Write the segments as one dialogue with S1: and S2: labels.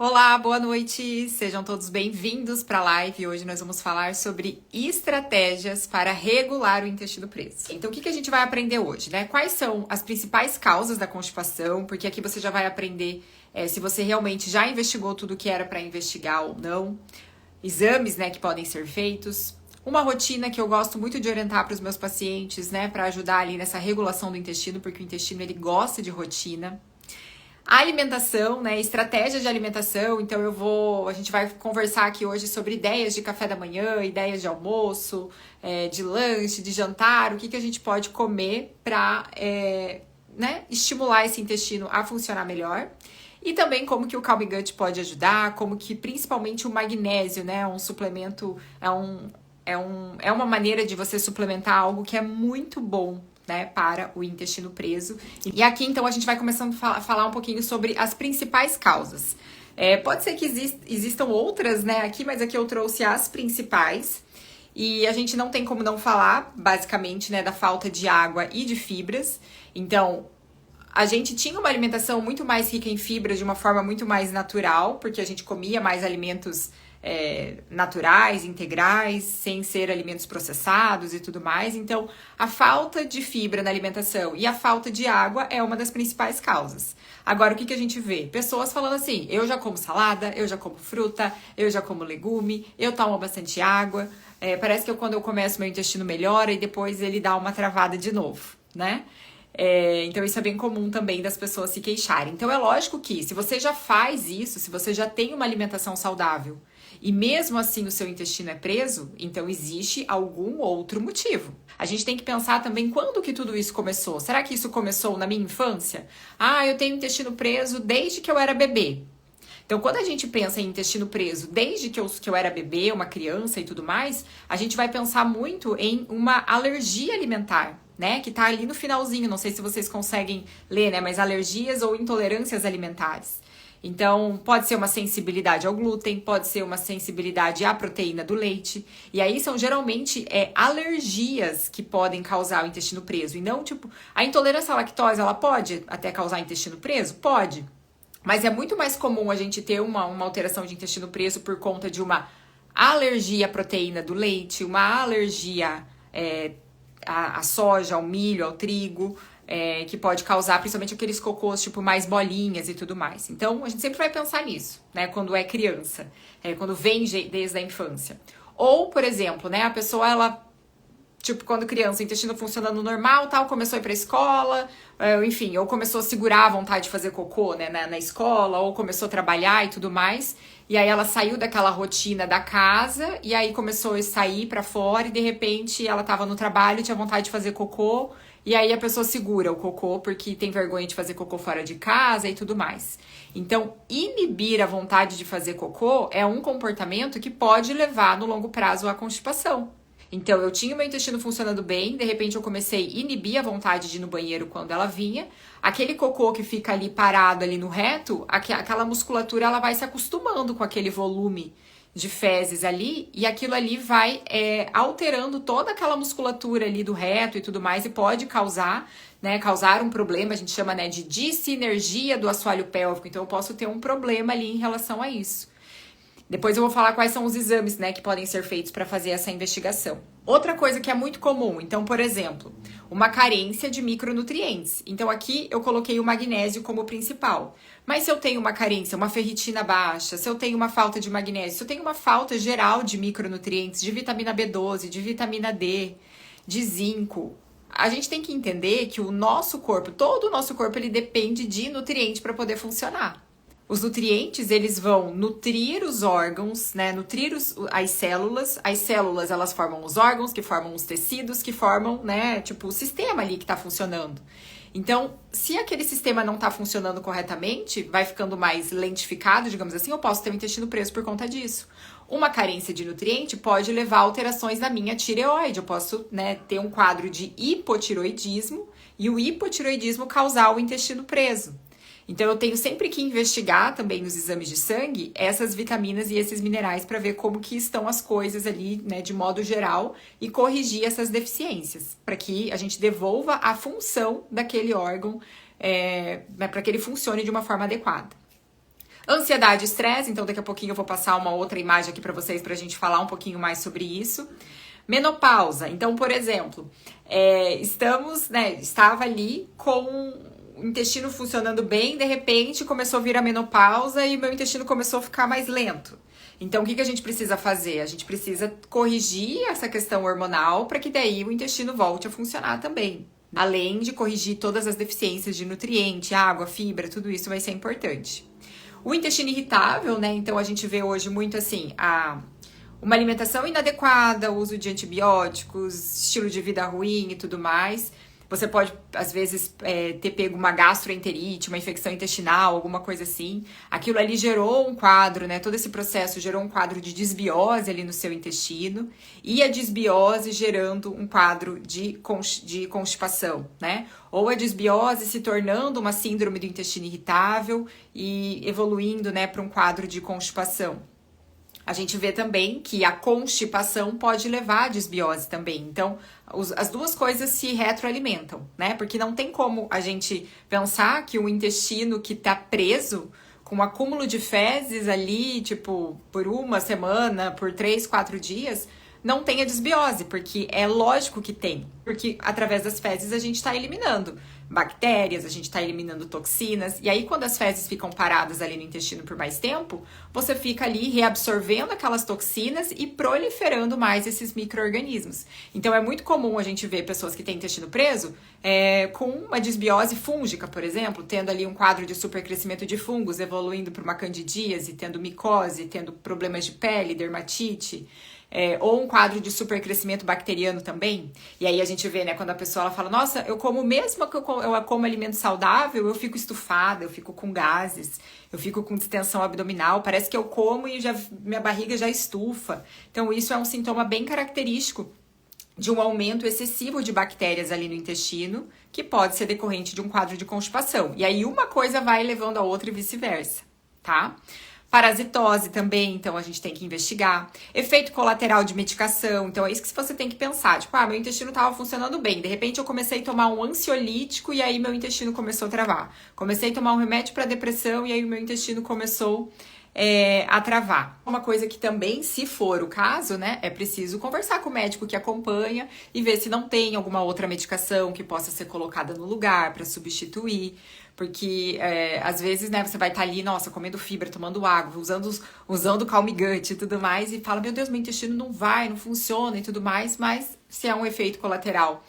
S1: Olá, boa noite! Sejam todos bem-vindos para a live. Hoje nós vamos falar sobre estratégias para regular o intestino preso. Então, o que a gente vai aprender hoje, né? Quais são as principais causas da constipação? Porque aqui você já vai aprender se você realmente já investigou tudo que era para investigar ou não. Exames, né, que podem ser feitos. Uma rotina que eu gosto muito de orientar para os meus pacientes, né, para ajudar ali nessa regulação do intestino, porque o intestino ele gosta de rotina. A alimentação, né, estratégia de alimentação, então a gente vai conversar aqui hoje sobre ideias de café da manhã, ideias de almoço, de lanche, de jantar, o que a gente pode comer para né, estimular esse intestino a funcionar melhor. E também como que o Calm Gut pode ajudar, como que principalmente o magnésio, né, um suplemento, é uma maneira de você suplementar algo que é muito bom, né, para o intestino preso. E aqui, então, a gente vai começando a falar um pouquinho sobre as principais causas. Pode ser que existam outras, né, aqui, mas aqui eu trouxe as principais. E a gente não tem como não falar, basicamente, né, da falta de água e de fibras. Então, a gente tinha uma alimentação muito mais rica em fibras de uma forma muito mais natural, porque a gente comia mais alimentos naturais, integrais, sem ser alimentos processados e tudo mais. Então, a falta de fibra na alimentação e a falta de água é uma das principais causas. Agora, o que a gente vê? Pessoas falando assim, eu já como salada, eu já como fruta, eu já como legume, eu tomo bastante água. Parece que quando eu começo, meu intestino melhora e depois ele dá uma travada de novo, né? Então isso é bem comum também das pessoas se queixarem. Então é lógico que se você já faz isso, se você já tem uma alimentação saudável e mesmo assim o seu intestino é preso, então existe algum outro motivo. A gente tem que pensar também quando que tudo isso começou. Será que isso começou na minha infância? Ah, eu tenho intestino preso desde que eu era bebê. Então, quando a gente pensa em intestino preso desde que eu era bebê, uma criança e tudo mais, a gente vai pensar muito em uma alergia alimentar, né? Que tá ali no finalzinho, não sei se vocês conseguem ler, né? Mas alergias ou intolerâncias alimentares. Então, pode ser uma sensibilidade ao glúten, pode ser uma sensibilidade à proteína do leite. E aí são geralmente alergias que podem causar o intestino preso. E não, tipo, a intolerância à lactose, ela pode até causar intestino preso? Pode. Mas é muito mais comum a gente ter uma alteração de intestino preso por conta de uma alergia à proteína do leite, uma alergia à soja, ao milho, ao trigo, que pode causar principalmente aqueles cocôs tipo mais bolinhas e tudo mais. Então a gente sempre vai pensar nisso, né, quando é criança, quando vem desde a infância. Ou, por exemplo, né, a pessoa ela tipo, quando criança, o intestino funcionando normal, tal, começou a ir pra escola, enfim, ou começou a segurar a vontade de fazer cocô, né, na escola, ou começou a trabalhar e tudo mais, e aí ela saiu daquela rotina da casa, e aí começou a sair pra fora, e de repente ela tava no trabalho, tinha vontade de fazer cocô, e aí a pessoa segura o cocô, porque tem vergonha de fazer cocô fora de casa e tudo mais. Então, inibir a vontade de fazer cocô é um comportamento que pode levar, no longo prazo, à constipação. Então, eu tinha o meu intestino funcionando bem, de repente eu comecei a inibir a vontade de ir no banheiro quando ela vinha. Aquele cocô que fica ali parado ali no reto, aquela musculatura ela vai se acostumando com aquele volume de fezes ali, e aquilo ali vai alterando toda aquela musculatura ali do reto e tudo mais, e pode causar um problema, a gente chama, né, de dissinergia do assoalho pélvico. Então, eu posso ter um problema ali em relação a isso. Depois eu vou falar quais são os exames, né, que podem ser feitos para fazer essa investigação. Outra coisa que é muito comum, então, por exemplo, uma carência de micronutrientes. Então, aqui eu coloquei o magnésio como principal. Mas se eu tenho uma carência, uma ferritina baixa, se eu tenho uma falta de magnésio, se eu tenho uma falta geral de micronutrientes, de vitamina B12, de vitamina D, de zinco, a gente tem que entender que o nosso corpo, todo o nosso corpo, ele depende de nutriente para poder funcionar. Os nutrientes, eles vão nutrir os órgãos, né? Nutrir as células. As células, elas formam os órgãos, que formam os tecidos, que formam, né? Tipo, o sistema ali que tá funcionando. Então, se aquele sistema não tá funcionando corretamente, vai ficando mais lentificado, digamos assim, eu posso ter o intestino preso por conta disso. Uma carência de nutriente pode levar a alterações na minha tireoide. Eu posso, né, ter um quadro de hipotiroidismo e o hipotiroidismo causar o intestino preso. Então, eu tenho sempre que investigar também nos exames de sangue essas vitaminas e esses minerais para ver como que estão as coisas ali, né, de modo geral, e corrigir essas deficiências, para que a gente devolva a função daquele órgão, né, para que ele funcione de uma forma adequada. Ansiedade e estresse, então daqui a pouquinho eu vou passar uma outra imagem aqui pra vocês pra gente falar um pouquinho mais sobre isso. Menopausa, então, por exemplo, estava ali com o intestino funcionando bem, de repente começou a vir a menopausa e o meu intestino começou a ficar mais lento. Então, o que a gente precisa fazer? A gente precisa corrigir essa questão hormonal para que daí o intestino volte a funcionar também. Além de corrigir todas as deficiências de nutriente, água, fibra, tudo isso vai ser importante. O intestino irritável, né? Então, a gente vê hoje muito assim, uma alimentação inadequada, uso de antibióticos, estilo de vida ruim e tudo mais. Você pode, às vezes, ter pego uma gastroenterite, uma infecção intestinal, alguma coisa assim. Aquilo ali gerou um quadro, né? Todo esse processo gerou um quadro de desbiose ali no seu intestino. E a desbiose gerando um quadro de constipação, né? Ou a desbiose se tornando uma síndrome do intestino irritável e evoluindo, né, para um quadro de constipação. A gente vê também que a constipação pode levar à desbiose também. Então, as duas coisas se retroalimentam, né? Porque não tem como a gente pensar que o intestino que tá preso com um acúmulo de fezes ali, tipo, por uma semana, por 3, 4 dias, não tenha desbiose, porque é lógico que tem. Porque através das fezes a gente está eliminando bactérias, a gente está eliminando toxinas, e aí quando as fezes ficam paradas ali no intestino por mais tempo, você fica ali reabsorvendo aquelas toxinas e proliferando mais esses micro-organismos. Então é muito comum a gente ver pessoas que têm intestino preso com uma desbiose fúngica, por exemplo, tendo ali um quadro de supercrescimento de fungos, evoluindo para uma candidíase, tendo micose, tendo problemas de pele, dermatite, ou um quadro de supercrescimento bacteriano também. E aí a gente vê, né, quando a pessoa ela fala, nossa, eu como mesmo que eu como alimento saudável, eu fico estufada, eu fico com gases, eu fico com distensão abdominal, parece que eu como e minha barriga já estufa. Então isso é um sintoma bem característico de um aumento excessivo de bactérias ali no intestino, que pode ser decorrente de um quadro de constipação. E aí uma coisa vai levando a outra e vice-versa, tá? Parasitose também, então a gente tem que investigar. Efeito colateral de medicação, então é isso que você tem que pensar. Tipo, meu intestino estava funcionando bem, de repente eu comecei a tomar um ansiolítico e aí meu intestino começou a travar. Comecei a tomar um remédio para depressão e aí o meu intestino começou a travar. Uma coisa que também, se for o caso, né, é preciso conversar com o médico que acompanha e ver se não tem alguma outra medicação que possa ser colocada no lugar para substituir. Porque, às vezes, né, você vai estar ali, nossa, comendo fibra, tomando água, usando Calm Gut e tudo mais, e fala, meu Deus, meu intestino não funciona e tudo mais, mas se é um efeito colateral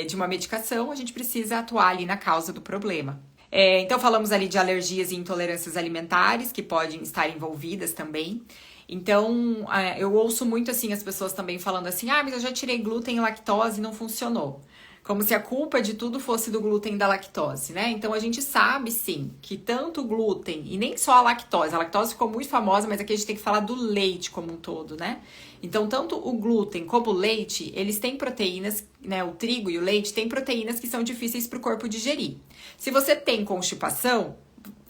S1: de uma medicação, a gente precisa atuar ali na causa do problema. Então, falamos ali de alergias e intolerâncias alimentares, que podem estar envolvidas também. Então, eu ouço muito, assim, as pessoas também falando assim, mas eu já tirei glúten e lactose e não funcionou. Como se a culpa de tudo fosse do glúten e da lactose, né? Então, a gente sabe, sim, que tanto o glúten e nem só a lactose ficou muito famosa, mas aqui a gente tem que falar do leite como um todo, né? Então, tanto o glúten como o leite, eles têm proteínas, né? O trigo e o leite têm proteínas que são difíceis para o corpo digerir. Se você tem constipação,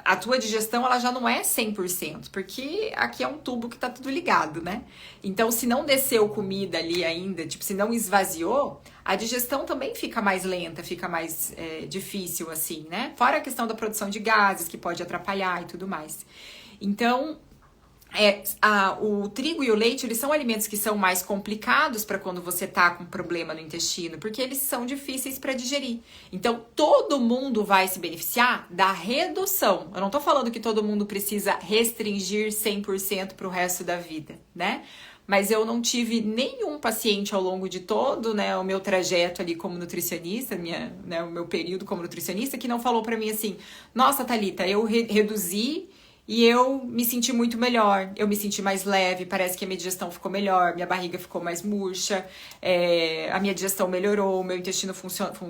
S1: a tua digestão ela já não é 100%, porque aqui é um tubo que tá tudo ligado, né? Então, se não desceu comida ali ainda, tipo, se não esvaziou, a digestão também fica mais lenta, fica mais difícil, assim, né? Fora a questão da produção de gases, que pode atrapalhar e tudo mais. Então, o trigo e o leite, eles são alimentos que são mais complicados para quando você tá com problema no intestino, porque eles são difíceis para digerir. Então, todo mundo vai se beneficiar da redução. Eu não tô falando que todo mundo precisa restringir 100% pro resto da vida, né? Mas eu não tive nenhum paciente ao longo de todo, né, o meu trajeto ali como nutricionista, o meu período como nutricionista, que não falou para mim assim, nossa, Thalita, eu reduzi e eu me senti muito melhor, eu me senti mais leve, parece que a minha digestão ficou melhor, minha barriga ficou mais murcha, a minha digestão melhorou, o meu intestino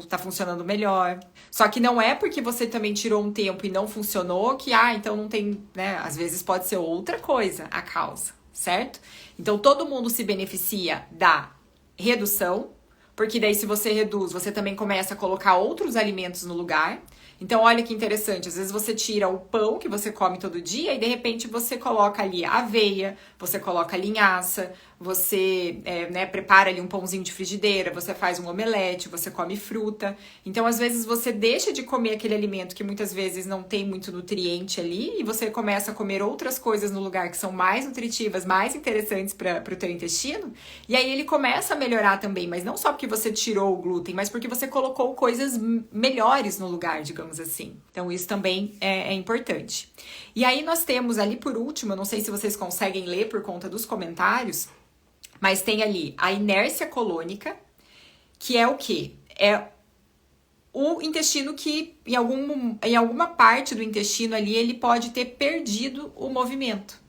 S1: tá funcionando melhor. Só que não é porque você também tirou um tempo e não funcionou que, então não tem, né? Às vezes pode ser outra coisa a causa, certo? Então todo mundo se beneficia da redução, porque daí se você reduz, você também começa a colocar outros alimentos no lugar. Então, olha que interessante, às vezes você tira o pão que você come todo dia e de repente você coloca ali aveia, você coloca linhaça, você prepara ali um pãozinho de frigideira, você faz um omelete, você come fruta. Então, às vezes você deixa de comer aquele alimento que muitas vezes não tem muito nutriente ali e você começa a comer outras coisas no lugar que são mais nutritivas, mais interessantes para o teu intestino. E aí ele começa a melhorar também, mas não só porque você tirou o glúten, mas porque você colocou coisas melhores no lugar, digamos assim. Então, isso também é importante. E aí nós temos ali por último, eu não sei se vocês conseguem ler por conta dos comentários, mas tem ali a inércia colônica, que é o quê? É o intestino que, em alguma parte do intestino ali, ele pode ter perdido o movimento.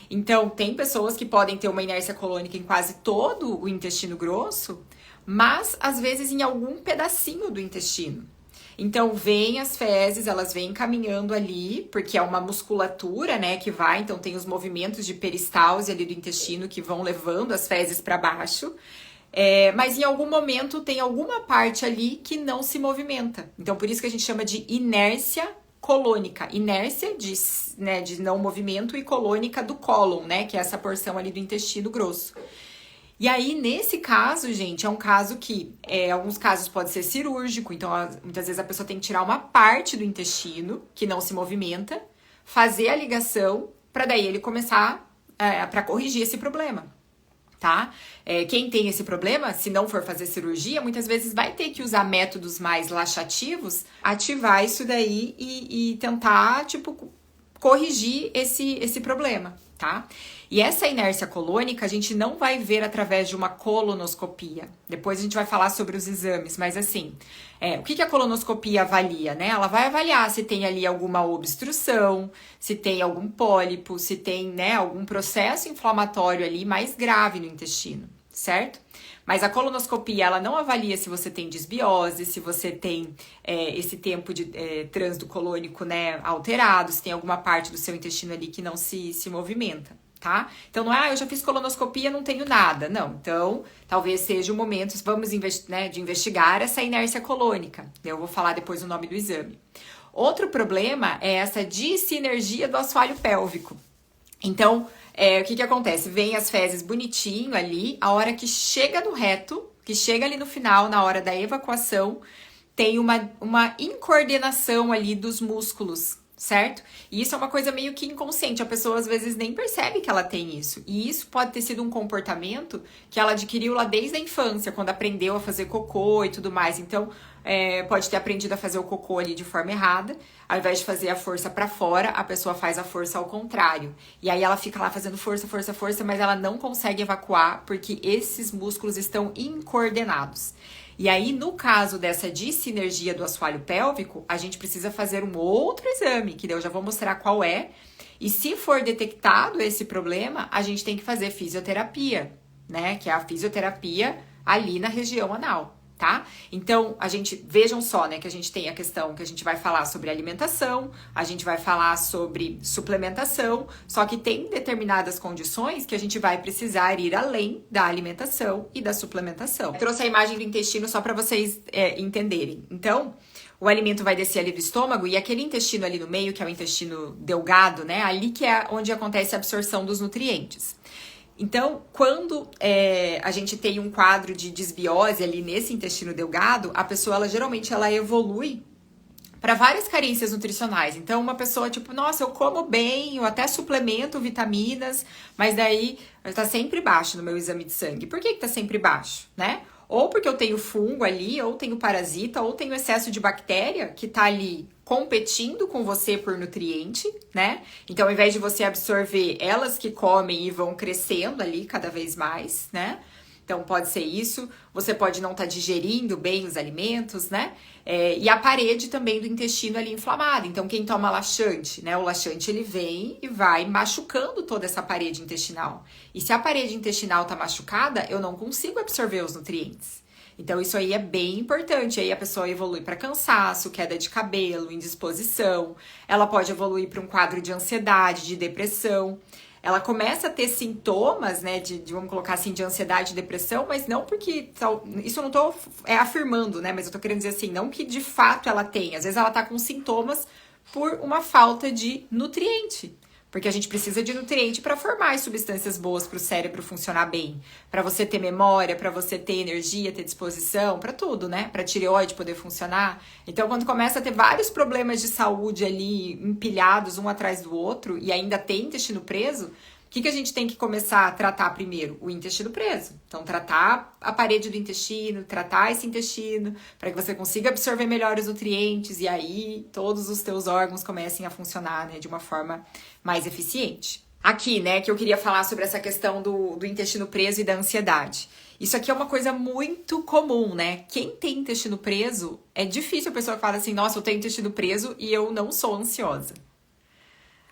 S1: Então, tem pessoas que podem ter uma inércia colônica em quase todo o intestino grosso, mas, às vezes, em algum pedacinho do intestino. Então, vem as fezes, elas vêm caminhando ali, porque é uma musculatura, né, que vai, então tem os movimentos de peristalse ali do intestino que vão levando as fezes para baixo, mas em algum momento tem alguma parte ali que não se movimenta. Então, por isso que a gente chama de inércia colônica. Inércia de não movimento e colônica do cólon, né, que é essa porção ali do intestino grosso. E aí, nesse caso, gente, é um caso que, alguns casos pode ser cirúrgico, então muitas vezes a pessoa tem que tirar uma parte do intestino que não se movimenta, fazer a ligação, para daí ele começar para corrigir esse problema, tá? Quem tem esse problema, se não for fazer cirurgia, muitas vezes vai ter que usar métodos mais laxativos, ativar isso daí e tentar, corrigir esse problema, tá? E essa inércia colônica a gente não vai ver através de uma colonoscopia. Depois a gente vai falar sobre os exames, mas assim, o que a colonoscopia avalia, né? Ela vai avaliar se tem ali alguma obstrução, se tem algum pólipo, se tem, né, algum processo inflamatório ali mais grave no intestino, certo? Mas a colonoscopia, ela não avalia se você tem desbiose, se você tem esse tempo de trânsito colônico, né, alterado, se tem alguma parte do seu intestino ali que não se movimenta, tá? Então, não é, eu já fiz colonoscopia, não tenho nada. Não, então, talvez seja o momento, vamos de investigar essa inércia colônica. Eu vou falar depois o nome do exame. Outro problema é essa dissinergia do assoalho pélvico. Então, o que acontece? Vem as fezes bonitinho ali, a hora que chega no reto, que chega ali no final, na hora da evacuação, tem uma incoordenação ali dos músculos, certo? E isso é uma coisa meio que inconsciente, a pessoa às vezes nem percebe que ela tem isso. E isso pode ter sido um comportamento que ela adquiriu lá desde a infância, quando aprendeu a fazer cocô e tudo mais. Então, pode ter aprendido a fazer o cocô ali de forma errada. Ao invés de fazer a força para fora, a pessoa faz a força ao contrário. E aí ela fica lá fazendo força, força, força, mas ela não consegue evacuar porque esses músculos estão incoordenados. E aí, no caso dessa dissinergia do assoalho pélvico, a gente precisa fazer um outro exame, que eu já vou mostrar qual é. E se for detectado esse problema, a gente tem que fazer fisioterapia, né? Que é a fisioterapia ali na região anal, tá? Então, vejam só, né, que a gente tem a questão que a gente vai falar sobre alimentação, a gente vai falar sobre suplementação, só que tem determinadas condições que a gente vai precisar ir além da alimentação e da suplementação. Eu trouxe a imagem do intestino só para vocês entenderem. Então, o alimento vai descer ali do estômago e aquele intestino ali no meio, que é o intestino delgado, né, ali que é onde acontece a absorção dos nutrientes. Então, quando a gente tem um quadro de desbiose ali nesse intestino delgado, a pessoa, geralmente, ela evolui para várias carências nutricionais. Então, uma pessoa, nossa, eu como bem, eu até suplemento vitaminas, mas daí tá sempre baixo no meu exame de sangue. Por que tá sempre baixo, né? Ou porque eu tenho fungo ali, ou tenho parasita, ou tenho excesso de bactéria que tá ali competindo com você por nutriente, né? Então, ao invés de você absorver, elas que comem e vão crescendo ali cada vez mais, né? Então, pode ser isso. Você pode não estar digerindo bem os alimentos, né? E a parede também do intestino ali inflamada. Então, quem toma laxante, né? O laxante, ele vem e vai machucando toda essa parede intestinal. E se a parede intestinal tá machucada, eu não consigo absorver os nutrientes. Então, isso aí é bem importante. Aí a pessoa evolui para cansaço, queda de cabelo, indisposição. Ela pode evoluir para um quadro de ansiedade, de depressão. ela começa a ter sintomas, né, vamos colocar assim, de ansiedade e depressão, mas não porque, isso eu não tô afirmando, né, mas eu tô querendo dizer assim, não que de fato ela tem, às vezes ela tá com sintomas por uma falta de nutriente. Porque a gente precisa de nutriente para formar as substâncias boas para o cérebro funcionar bem. Para você ter memória, para você ter energia, ter disposição, para tudo, né? Para a tireoide poder funcionar. Então, quando começa a ter vários problemas de saúde ali empilhados um atrás do outro e ainda tem intestino preso, o que a gente tem que começar a tratar primeiro? O intestino preso. Então, tratar a parede do intestino, tratar esse intestino, para que você consiga absorver melhor os nutrientes e aí todos os teus órgãos comecem a funcionar, né, de uma forma mais eficiente. Aqui, né, que eu queria falar sobre essa questão do intestino preso e da ansiedade. Isso aqui é uma coisa muito comum, né? Quem tem intestino preso, é difícil a pessoa que fala assim, nossa, eu tenho intestino preso e eu não sou ansiosa.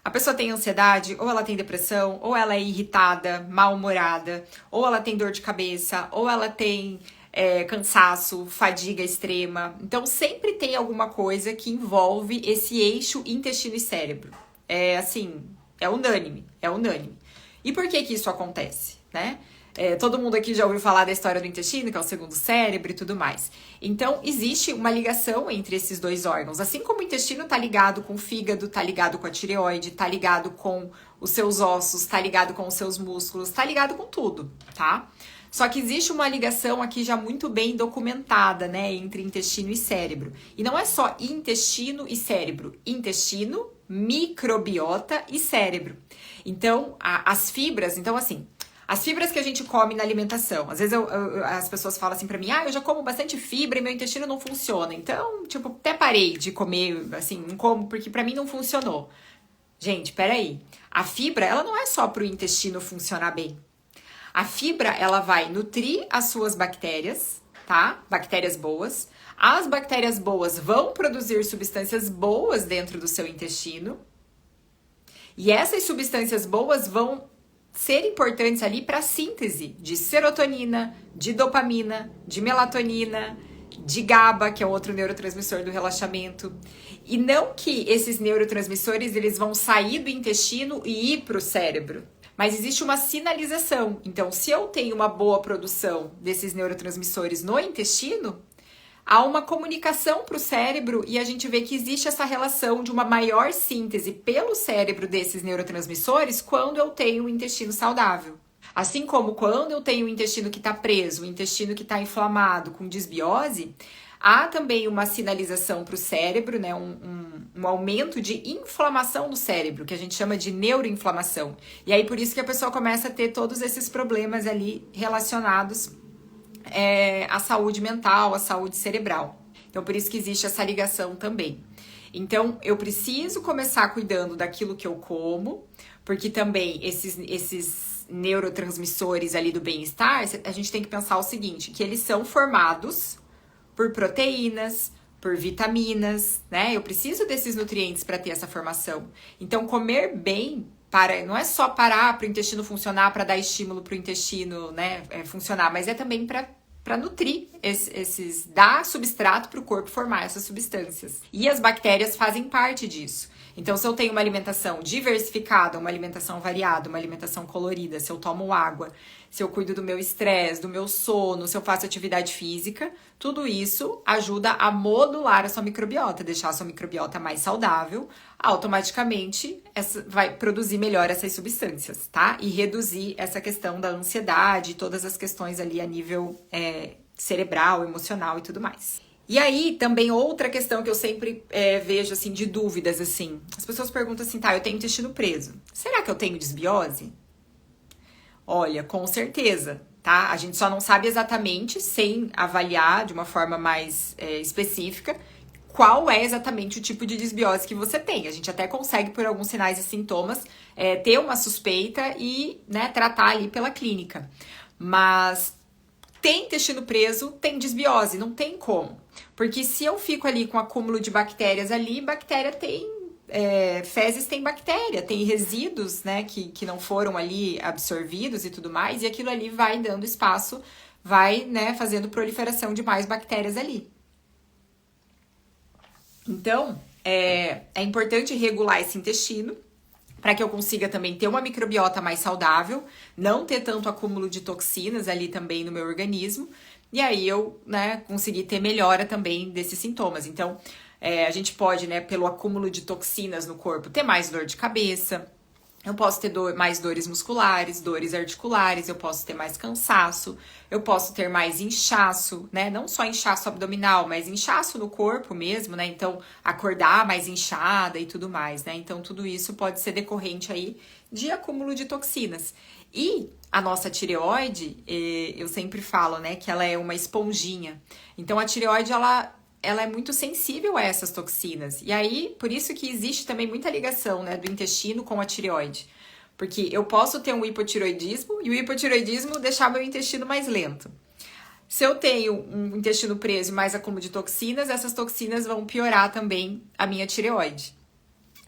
S1: A pessoa tem ansiedade, ou ela tem depressão, ou ela é irritada, mal-humorada, ou ela tem dor de cabeça, ou ela tem cansaço, fadiga extrema. Então, sempre tem alguma coisa que envolve esse eixo intestino e cérebro. É assim, é unânime, é unânime. E por que que isso acontece, né? Todo mundo aqui já ouviu falar da história do intestino, que é o segundo cérebro e tudo mais. Então, existe uma ligação entre esses dois órgãos. Assim como o intestino tá ligado com o fígado, tá ligado com a tireoide, tá ligado com os seus ossos, tá ligado com os seus músculos, tá ligado com tudo, tá? Só que existe uma ligação aqui já muito bem documentada, né, entre intestino e cérebro. E não é só intestino e cérebro. Intestino, microbiota e cérebro. Então, as fibras, então assim... As fibras que a gente come na alimentação. Às vezes as pessoas falam assim pra mim, eu já como bastante fibra e meu intestino não funciona. Então, tipo, até parei de comer, assim, não como, porque pra mim não funcionou. Gente, peraí. A fibra, ela não é só pro intestino funcionar bem. A fibra, ela vai nutrir as suas bactérias, tá? Bactérias boas. As bactérias boas vão produzir substâncias boas dentro do seu intestino. E essas substâncias boas vão ser importantes ali para a síntese de serotonina, de dopamina, de melatonina, de GABA, que é outro neurotransmissor do relaxamento. E não que esses neurotransmissores eles vão sair do intestino e ir para o cérebro, mas existe uma sinalização. Então, se eu tenho uma boa produção desses neurotransmissores no intestino, há uma comunicação para o cérebro e a gente vê que existe essa relação de uma maior síntese pelo cérebro desses neurotransmissores quando eu tenho um intestino saudável. Assim como quando eu tenho um intestino que está preso, um intestino que está inflamado, com desbiose, há também uma sinalização para o cérebro, né, um aumento de inflamação no cérebro, que a gente chama de neuroinflamação. E aí por isso que a pessoa começa a ter todos esses problemas ali relacionados a saúde mental, a saúde cerebral. Então, por isso que existe essa ligação também. Então, eu preciso começar cuidando daquilo que eu como, porque também esses neurotransmissores ali do bem-estar, a gente tem que pensar o seguinte, que eles são formados por proteínas, por vitaminas, né? Eu preciso desses nutrientes para ter essa formação. Então, comer bem não é só parar para o intestino funcionar, para dar estímulo para o intestino, né, funcionar, mas é também para nutrir dar substrato para o corpo formar essas substâncias. E as bactérias fazem parte disso. Então, se eu tenho uma alimentação diversificada, uma alimentação variada, uma alimentação colorida, se eu tomo água, se eu cuido do meu estresse, do meu sono, se eu faço atividade física, tudo isso ajuda a modular a sua microbiota, deixar a sua microbiota mais saudável, automaticamente vai produzir melhor essas substâncias, tá? E reduzir essa questão da ansiedade, todas as questões ali a nível cerebral, emocional e tudo mais. E aí, também outra questão que eu sempre vejo, assim, de dúvidas, assim. As pessoas perguntam assim, tá, eu tenho intestino preso. Será que eu tenho desbiose? Olha, com certeza, tá? A gente só não sabe exatamente, sem avaliar de uma forma mais específica, qual é exatamente o tipo de desbiose que você tem. A gente até consegue, por alguns sinais e sintomas, ter uma suspeita e, né, tratar ali pela clínica. Mas tem intestino preso, tem desbiose, não tem como. Porque se eu fico ali com acúmulo de bactérias ali, bactéria tem... fezes tem bactéria, tem resíduos, né, que não foram ali absorvidos e tudo mais, e aquilo ali vai dando espaço, vai, né, fazendo proliferação de mais bactérias ali. Então, é importante regular esse intestino, para que eu consiga também ter uma microbiota mais saudável, não ter tanto acúmulo de toxinas ali também no meu organismo, e aí eu, né, conseguir ter melhora também desses sintomas. Então, a gente pode, né, pelo acúmulo de toxinas no corpo, ter mais dor de cabeça, eu posso ter mais dores musculares, dores articulares, eu posso ter mais cansaço, eu posso ter mais inchaço, né? Não só inchaço abdominal, mas inchaço no corpo mesmo, né? Então, acordar mais inchada e tudo mais, né? Então, tudo isso pode ser decorrente aí de acúmulo de toxinas. E a nossa tireoide, eu sempre falo, né, que ela é uma esponjinha. Então, a tireoide, ela é muito sensível a essas toxinas. E aí, por isso que existe também muita ligação, né, do intestino com a tireoide. Porque eu posso ter um hipotireoidismo e o hipotireoidismo deixar meu intestino mais lento. Se eu tenho um intestino preso e mais acúmulo de toxinas, essas toxinas vão piorar também a minha tireoide.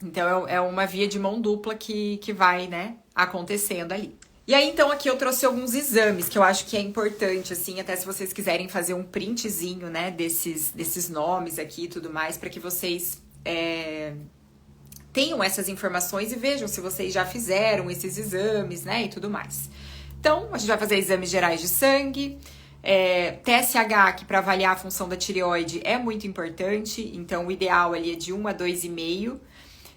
S1: Então, é uma via de mão dupla que vai, né, acontecendo ali. E aí, então, aqui eu trouxe alguns exames que eu acho que é importante, assim, até se vocês quiserem fazer um printzinho, né, desses nomes aqui e tudo mais, para que vocês tenham essas informações e vejam se vocês já fizeram esses exames, né, e tudo mais. Então, a gente vai fazer exames gerais de sangue, TSH, que para avaliar a função da tireoide é muito importante, então o ideal ali é de 1 a 2,5.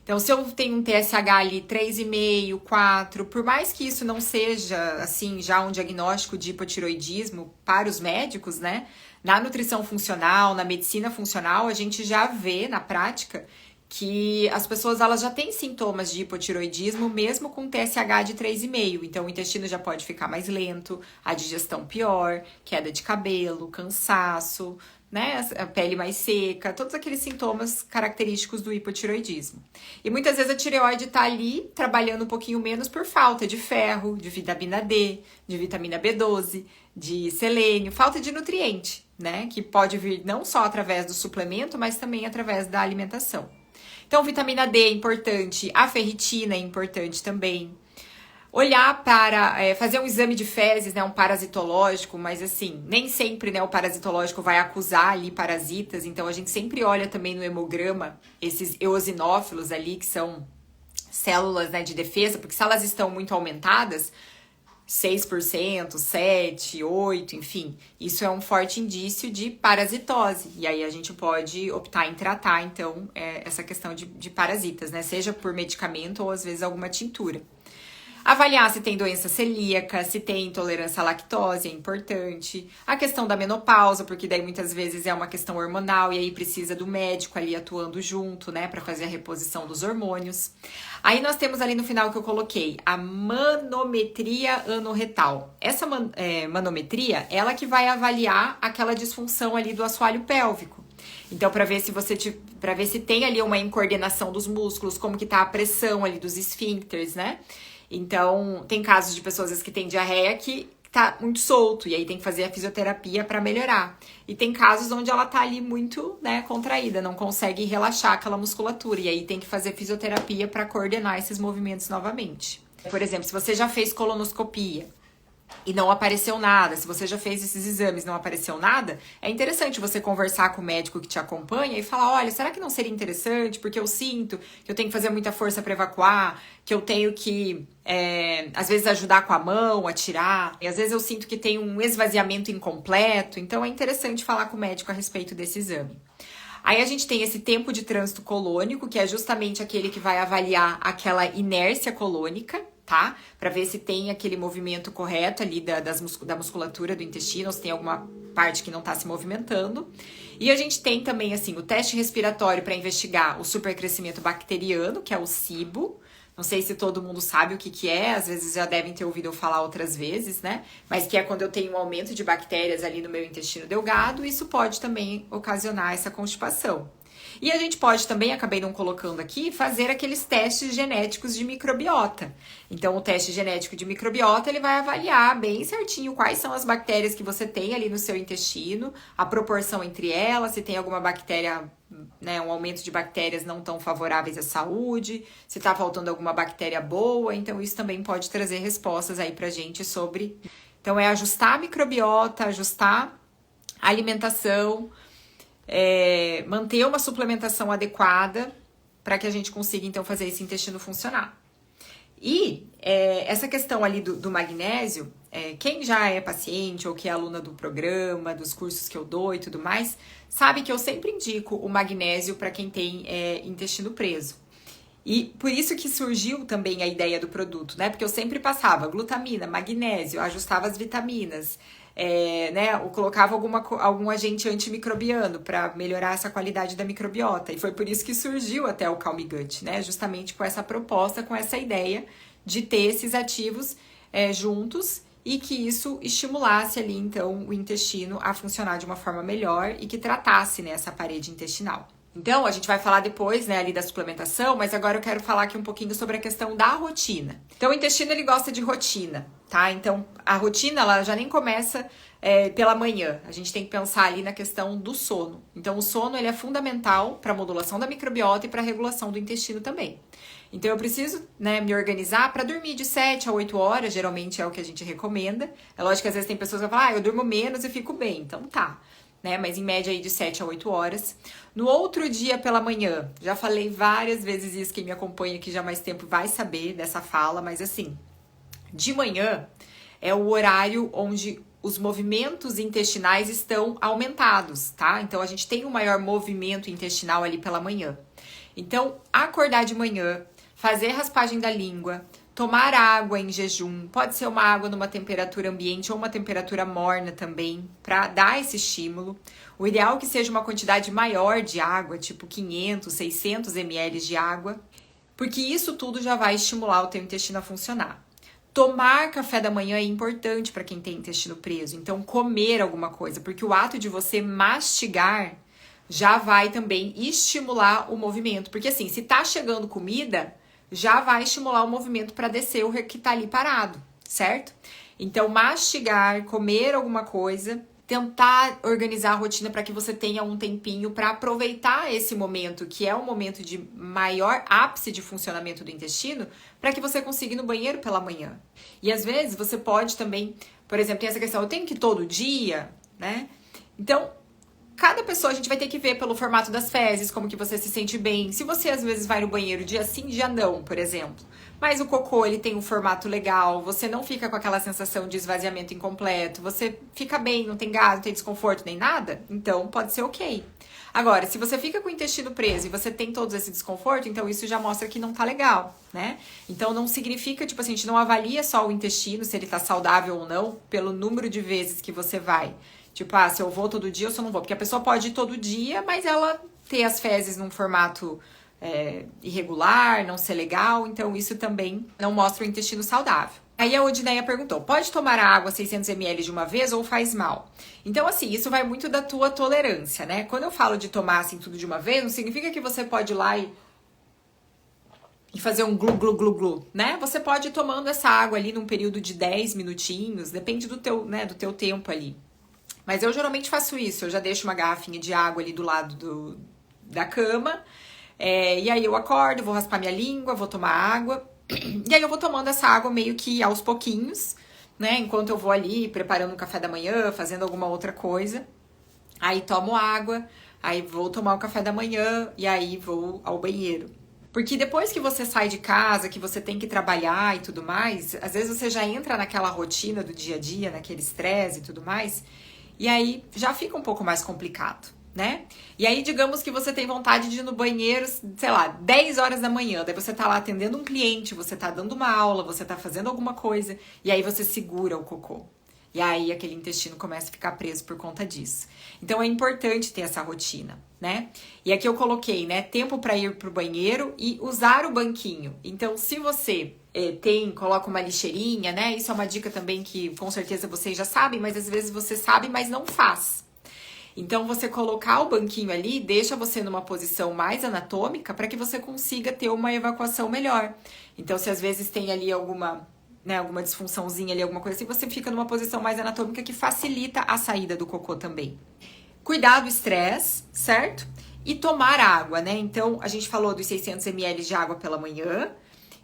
S1: Então, se eu tenho um TSH ali 3,5, 4, por mais que isso não seja, assim, já um diagnóstico de hipotiroidismo para os médicos, né? Na nutrição funcional, na medicina funcional, a gente já vê na prática que as pessoas elas já têm sintomas de hipotiroidismo mesmo com TSH de 3,5. Então, o intestino já pode ficar mais lento, a digestão pior, queda de cabelo, cansaço, né, a pele mais seca, todos aqueles sintomas característicos do hipotiroidismo. E muitas vezes a tireoide tá ali trabalhando um pouquinho menos por falta de ferro, de vitamina D, de vitamina B12, de selênio, falta de nutriente, né, que pode vir não só através do suplemento, mas também através da alimentação. Então, vitamina D é importante, a ferritina é importante também. Olhar para, fazer um exame de fezes, né, um parasitológico, mas assim, nem sempre, né, o parasitológico vai acusar ali parasitas, então a gente sempre olha também no hemograma esses eosinófilos ali, que são células, né, de defesa, porque se elas estão muito aumentadas, 6%, 7%, 8%, enfim, isso é um forte indício de parasitose, e aí a gente pode optar em tratar, então, essa questão de parasitas, né, seja por medicamento ou às vezes alguma tintura. Avaliar se tem doença celíaca, se tem intolerância à lactose, é importante. A questão da menopausa, porque daí muitas vezes é uma questão hormonal e aí precisa do médico ali atuando junto, né, para fazer a reposição dos hormônios. Aí nós temos ali no final que eu coloquei a manometria anorretal. Essa manometria, ela que vai avaliar aquela disfunção ali do assoalho pélvico. Então, para ver se tem ali uma incoordenação dos músculos, como que tá a pressão ali dos esfíncteres, né? Então, tem casos de pessoas às vezes, que têm diarreia que tá muito solto, e aí tem que fazer a fisioterapia para melhorar. E tem casos onde ela tá ali muito, né, contraída, não consegue relaxar aquela musculatura, e aí tem que fazer fisioterapia para coordenar esses movimentos novamente. Por exemplo, se você já fez colonoscopia e não apareceu nada, se você já fez esses exames e não apareceu nada, é interessante você conversar com o médico que te acompanha e falar, olha, será que não seria interessante? Porque eu sinto que eu tenho que fazer muita força para evacuar, que eu tenho que, às vezes, ajudar com a mão, a tirar. E às vezes eu sinto que tem um esvaziamento incompleto, então é interessante falar com o médico a respeito desse exame. Aí a gente tem esse tempo de trânsito colônico, que é justamente aquele que vai avaliar aquela inércia colônica, tá? Para ver se tem aquele movimento correto ali da musculatura do intestino, ou se tem alguma parte que não tá se movimentando. E a gente tem também, assim, o teste respiratório para investigar o supercrescimento bacteriano, que é o SIBO. Não sei se todo mundo sabe o que é, às vezes já devem ter ouvido eu falar outras vezes, né? Mas que é quando eu tenho um aumento de bactérias ali no meu intestino delgado, isso pode também ocasionar essa constipação. E a gente pode também, acabei não colocando aqui, fazer aqueles testes genéticos de microbiota. Então, o teste genético de microbiota, ele vai avaliar bem certinho quais são as bactérias que você tem ali no seu intestino, a proporção entre elas, se tem alguma bactéria, né, um aumento de bactérias não tão favoráveis à saúde, se tá faltando alguma bactéria boa, então isso também pode trazer respostas aí pra gente sobre... Então, é ajustar a microbiota, ajustar a alimentação, manter uma suplementação adequada para que a gente consiga, então, fazer esse intestino funcionar. E essa questão ali do magnésio, quem já é paciente ou que é aluna do programa, dos cursos que eu dou e tudo mais, sabe que eu sempre indico o magnésio para quem tem intestino preso. E por isso que surgiu também a ideia do produto, né? Porque eu sempre passava glutamina, magnésio, ajustava as vitaminas, né? Eu colocava algum agente antimicrobiano para melhorar essa qualidade da microbiota. E foi por isso que surgiu até o Calm Gut, né? Justamente com essa proposta, com essa ideia de ter esses ativos juntos e que isso estimulasse ali, então, o intestino a funcionar de uma forma melhor e que tratasse, né, essa parede intestinal. Então, a gente vai falar depois, né, ali da suplementação, mas agora eu quero falar aqui um pouquinho sobre a questão da rotina. Então, o intestino, ele gosta de rotina, tá? Então, a rotina, ela já nem começa pela manhã. A gente tem que pensar ali na questão do sono. Então, o sono, ele é fundamental para a modulação da microbiota e para a regulação do intestino também. Então, eu preciso, né, me organizar para dormir de 7 a 8 horas, geralmente é o que a gente recomenda. É lógico que às vezes tem pessoas que falam, eu durmo menos e fico bem. Então, tá. Né, mas em média aí de 7 a 8 horas. No outro dia pela manhã, já falei várias vezes isso, quem me acompanha aqui já há mais tempo vai saber dessa fala, mas assim, de manhã é o horário onde os movimentos intestinais estão aumentados, tá? Então a gente tem um maior movimento intestinal ali pela manhã. Então, acordar de manhã, fazer raspagem da língua, tomar água em jejum, pode ser uma água numa temperatura ambiente ou uma temperatura morna também, para dar esse estímulo. O ideal é que seja uma quantidade maior de água, tipo 500, 600 ml de água, porque isso tudo já vai estimular o teu intestino a funcionar. Tomar café da manhã é importante para quem tem intestino preso, então comer alguma coisa, porque o ato de você mastigar já vai também estimular o movimento, porque assim, se tá chegando comida, já vai estimular o movimento para descer o que tá ali parado, certo? Então, mastigar, comer alguma coisa, tentar organizar a rotina para que você tenha um tempinho para aproveitar esse momento, que é um momento de maior ápice de funcionamento do intestino, para que você consiga ir no banheiro pela manhã. E às vezes você pode também, por exemplo, tem essa questão, eu tenho que ir todo dia, né? Então, cada pessoa a gente vai ter que ver pelo formato das fezes, como que você se sente bem. Se você às vezes vai no banheiro dia sim, dia não, por exemplo. Mas o cocô, ele tem um formato legal, você não fica com aquela sensação de esvaziamento incompleto, você fica bem, não tem gás, não tem desconforto nem nada, então pode ser ok. Agora, se você fica com o intestino preso e você tem todo esse desconforto, então isso já mostra que não tá legal, né? Então não significa, tipo assim, a gente não avalia só o intestino, se ele tá saudável ou não, pelo número de vezes que você vai. Tipo, se eu vou todo dia ou se eu não vou. Porque a pessoa pode ir todo dia, mas ela ter as fezes num formato irregular, não ser legal. Então, isso também não mostra o intestino saudável. Aí a Odineia perguntou, pode tomar a água 600 ml de uma vez ou faz mal? Então, assim, isso vai muito da tua tolerância, né? Quando eu falo de tomar, assim, tudo de uma vez, não significa que você pode ir lá e fazer um glu, glu, glu, glu, né? Você pode ir tomando essa água ali num período de 10 minutinhos, depende do teu, né, do teu tempo ali. Mas eu geralmente faço isso, eu já deixo uma garrafinha de água ali do lado da cama, e aí eu acordo, vou raspar minha língua, vou tomar água, e aí eu vou tomando essa água meio que aos pouquinhos, né, enquanto eu vou ali preparando o café da manhã, fazendo alguma outra coisa, aí tomo água, aí vou tomar o café da manhã, e aí vou ao banheiro. Porque depois que você sai de casa, que você tem que trabalhar e tudo mais, às vezes você já entra naquela rotina do dia a dia, naquele estresse e tudo mais, e aí já fica um pouco mais complicado, né? E aí, digamos que você tem vontade de ir no banheiro, sei lá, 10 horas da manhã, daí você tá lá atendendo um cliente, você tá dando uma aula, você tá fazendo alguma coisa, e aí você segura o cocô. E aí aquele intestino começa a ficar preso por conta disso. Então é importante ter essa rotina, né? E aqui eu coloquei, né, tempo para ir pro banheiro e usar o banquinho. Então, se você coloca uma lixeirinha, né? Isso é uma dica também que com certeza vocês já sabem, mas às vezes você sabe, mas não faz. Então, você colocar o banquinho ali deixa você numa posição mais anatômica para que você consiga ter uma evacuação melhor. Então, se às vezes tem ali alguma disfunçãozinha ali, alguma coisa assim, você fica numa posição mais anatômica que facilita a saída do cocô também. Cuidar do estresse, certo? E tomar água, né? Então, a gente falou dos 600 ml de água pela manhã.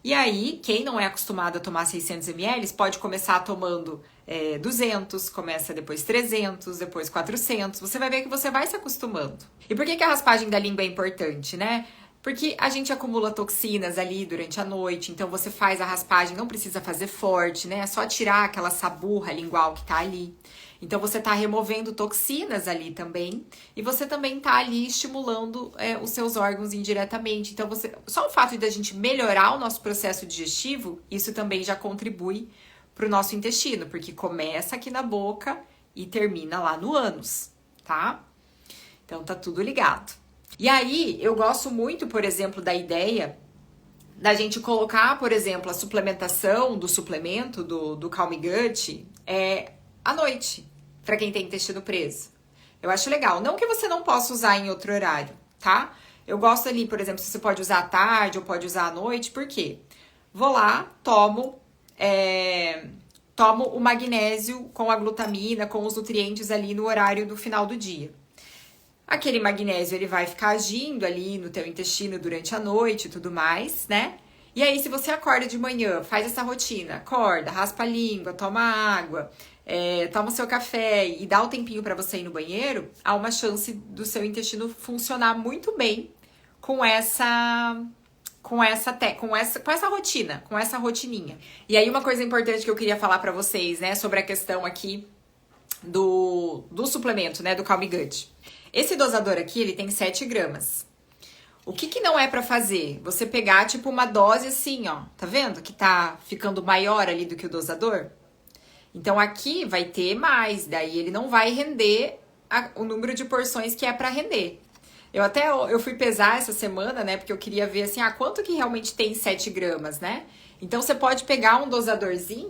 S1: E aí, quem não é acostumado a tomar 600 ml pode começar tomando 200, começa depois 300, depois 400. Você vai ver que você vai se acostumando. E por que a raspagem da língua é importante, né? Porque a gente acumula toxinas ali durante a noite, então você faz a raspagem, não precisa fazer forte, né? É só tirar aquela saburra lingual que tá ali. Então você tá removendo toxinas ali também, e você também tá ali estimulando os seus órgãos indiretamente. Então só o fato de a gente melhorar o nosso processo digestivo, isso também já contribui pro nosso intestino, porque começa aqui na boca e termina lá no ânus, tá? Então tá tudo ligado. E aí, eu gosto muito, por exemplo, da ideia da gente colocar, por exemplo, a suplementação do suplemento do Calm Gut à noite, para quem tem intestino preso. Eu acho legal. Não que você não possa usar em outro horário, tá? Eu gosto ali, por exemplo, se você pode usar à tarde ou pode usar à noite, por quê? Vou lá, tomo o magnésio com a glutamina, com os nutrientes ali no horário do final do dia. Aquele magnésio, ele vai ficar agindo ali no teu intestino durante a noite e tudo mais, né? E aí, se você acorda de manhã, faz essa rotina, acorda, raspa a língua, toma água, toma o seu café e dá o tempinho pra você ir no banheiro, há uma chance do seu intestino funcionar muito bem com essa rotina, com essa rotininha. E aí, uma coisa importante que eu queria falar pra vocês, né, sobre a questão aqui do suplemento, né, do Calm Gut. Esse dosador aqui, ele tem 7 gramas. O que não é pra fazer? Você pegar, tipo, uma dose assim, ó. Tá vendo? Que tá ficando maior ali do que o dosador. Então, aqui vai ter mais. Daí, ele não vai render o número de porções que é pra render. Eu fui pesar essa semana, né? Porque eu queria ver, assim, quanto que realmente tem 7 gramas, né? Então, você pode pegar um dosadorzinho,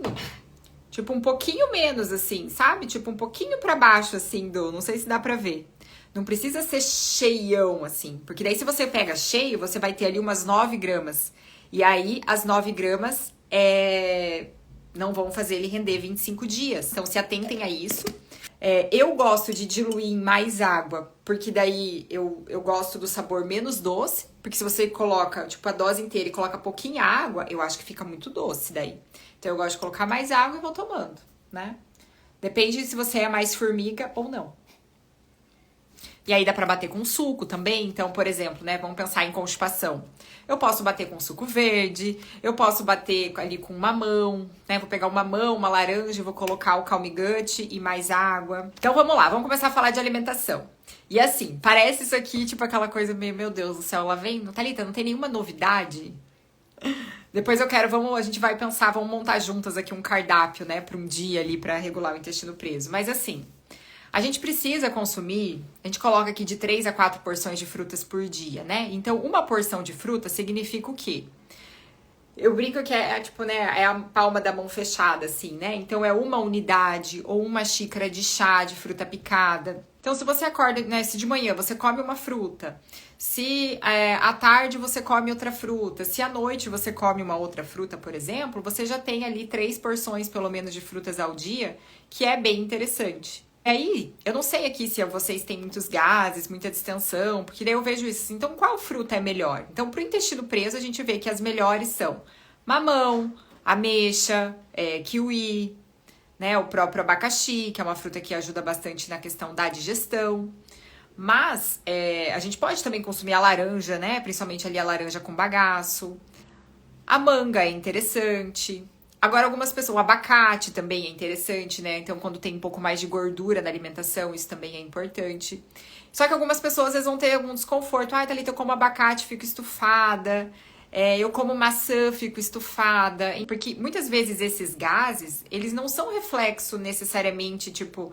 S1: tipo, um pouquinho menos, assim, sabe? Tipo, um pouquinho pra baixo, assim, não sei se dá pra ver. Não precisa ser cheião, assim. Porque daí, se você pega cheio, você vai ter ali umas 9 gramas. E aí, as 9 gramas não vão fazer ele render 25 dias. Então, se atentem a isso. Eu gosto de diluir em mais água, porque daí eu gosto do sabor menos doce. Porque se você coloca, tipo, a dose inteira e coloca pouquinha água, eu acho que fica muito doce daí. Então, eu gosto de colocar mais água e vou tomando, né? Depende se você é mais formiga ou não. E aí dá pra bater com suco também. Então, por exemplo, né, vamos pensar em constipação. Eu posso bater com suco verde, eu posso bater ali com mamão, né? Vou pegar um mamão, uma laranja, vou colocar o Calm Gut e mais água. Então vamos lá, vamos começar a falar de alimentação. E assim, parece isso aqui, tipo aquela coisa meio, meu Deus do céu, lá vem, Thalita, não tem nenhuma novidade? Depois a gente vai pensar, vamos montar juntas aqui um cardápio, né, pra um dia ali pra regular o intestino preso. Mas assim, a gente precisa consumir, a gente coloca aqui de 3 a 4 porções de frutas por dia, né? Então, uma porção de fruta significa o quê? Eu brinco que tipo, né, é a palma da mão fechada, assim, né? Então, é uma unidade ou uma xícara de chá de fruta picada. Então, se você acorda, né, se de manhã você come uma fruta, se à tarde você come outra fruta, se à noite você come uma outra fruta, por exemplo, você já tem ali 3 porções, pelo menos, de frutas ao dia, que é bem interessante. E aí, eu não sei aqui se vocês têm muitos gases, muita distensão, porque daí eu vejo isso. Então, qual fruta é melhor? Então, pro intestino preso, a gente vê que as melhores são mamão, ameixa, kiwi, né? O próprio abacaxi, que é uma fruta que ajuda bastante na questão da digestão. Mas, a gente pode também consumir a laranja, né? Principalmente ali a laranja com bagaço. A manga é interessante. Agora, algumas pessoas, o abacate também é interessante, né? Então, quando tem um pouco mais de gordura na alimentação, isso também é importante. Só que algumas pessoas, às vezes, vão ter algum desconforto. Ai, Thalita, eu como abacate, fico estufada. Eu como maçã, fico estufada. Porque, muitas vezes, esses gases, eles não são reflexo, necessariamente, tipo,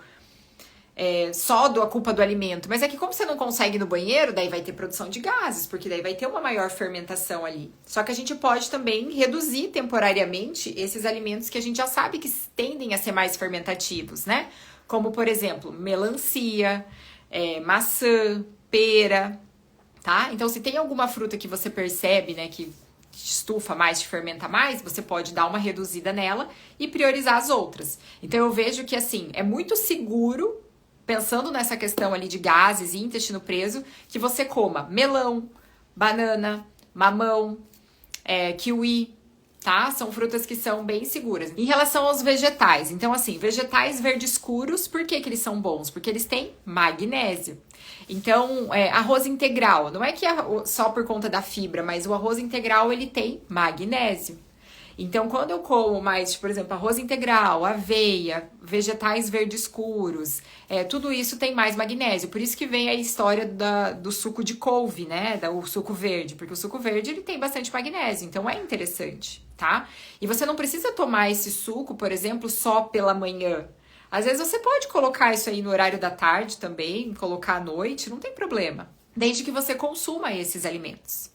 S1: só a culpa do alimento. Mas é que como você não consegue ir no banheiro, daí vai ter produção de gases, porque daí vai ter uma maior fermentação ali. Só que a gente pode também reduzir temporariamente esses alimentos que a gente já sabe que tendem a ser mais fermentativos, né? Como, por exemplo, melancia, maçã, pera, tá? Então, se tem alguma fruta que você percebe, né, que estufa mais, te fermenta mais, você pode dar uma reduzida nela e priorizar as outras. Então, eu vejo que, assim, é muito seguro, pensando nessa questão ali de gases e intestino preso, que você coma melão, banana, mamão, kiwi, tá? São frutas que são bem seguras. Em relação aos vegetais, então assim, vegetais verdes escuros, por que que eles são bons? Porque eles têm magnésio. Então, arroz integral, não é que só por conta da fibra, mas o arroz integral ele tem magnésio. Então, quando eu como mais, por exemplo, arroz integral, aveia, vegetais verdes escuros, tudo isso tem mais magnésio. Por isso que vem a história do suco de couve, né? O suco verde, porque o suco verde ele tem bastante magnésio, então é interessante, tá? E você não precisa tomar esse suco, por exemplo, só pela manhã. Às vezes você pode colocar isso aí no horário da tarde também, colocar à noite, não tem problema. Desde que você consuma esses alimentos.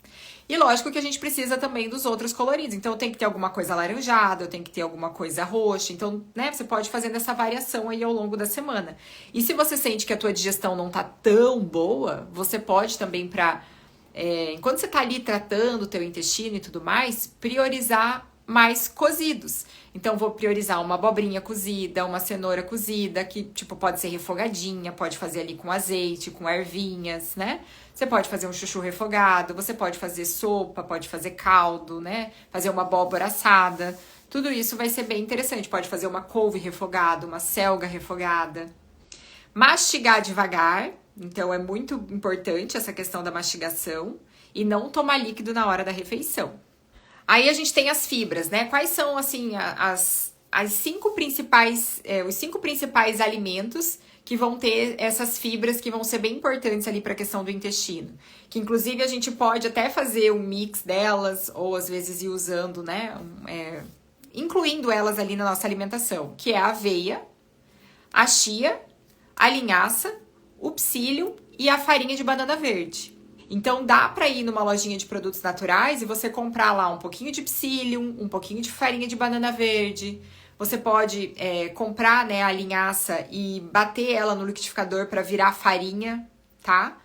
S1: E lógico que a gente precisa também dos outros coloridos. Então, eu tenho que ter alguma coisa alaranjada, eu tenho que ter alguma coisa roxa. Então, né, você pode fazendo essa variação aí ao longo da semana. E se você sente que a tua digestão não tá tão boa, você pode também enquanto você tá ali tratando o teu intestino e tudo mais, priorizar mais cozidos. Então, vou priorizar uma abobrinha cozida, uma cenoura cozida, que, tipo, pode ser refogadinha, pode fazer ali com azeite, com ervinhas, né? Você pode fazer um chuchu refogado, você pode fazer sopa, pode fazer caldo, né? Fazer uma abóbora assada. Tudo isso vai ser bem interessante. Pode fazer uma couve refogada, uma selga refogada. Mastigar devagar. Então, é muito importante essa questão da mastigação. E não tomar líquido na hora da refeição. Aí a gente tem as fibras, né? Quais são, assim, os 5 principais alimentos que vão ter essas fibras que vão ser bem importantes ali para a questão do intestino? Que, inclusive, a gente pode até fazer um mix delas, ou às vezes ir usando, né? Incluindo elas ali na nossa alimentação, que é a aveia, a chia, a linhaça, o psyllium e a farinha de banana verde. Então, dá para ir numa lojinha de produtos naturais e você comprar lá um pouquinho de psyllium, um pouquinho de farinha de banana verde. Você pode comprar, né, a linhaça e bater ela no liquidificador para virar farinha, tá?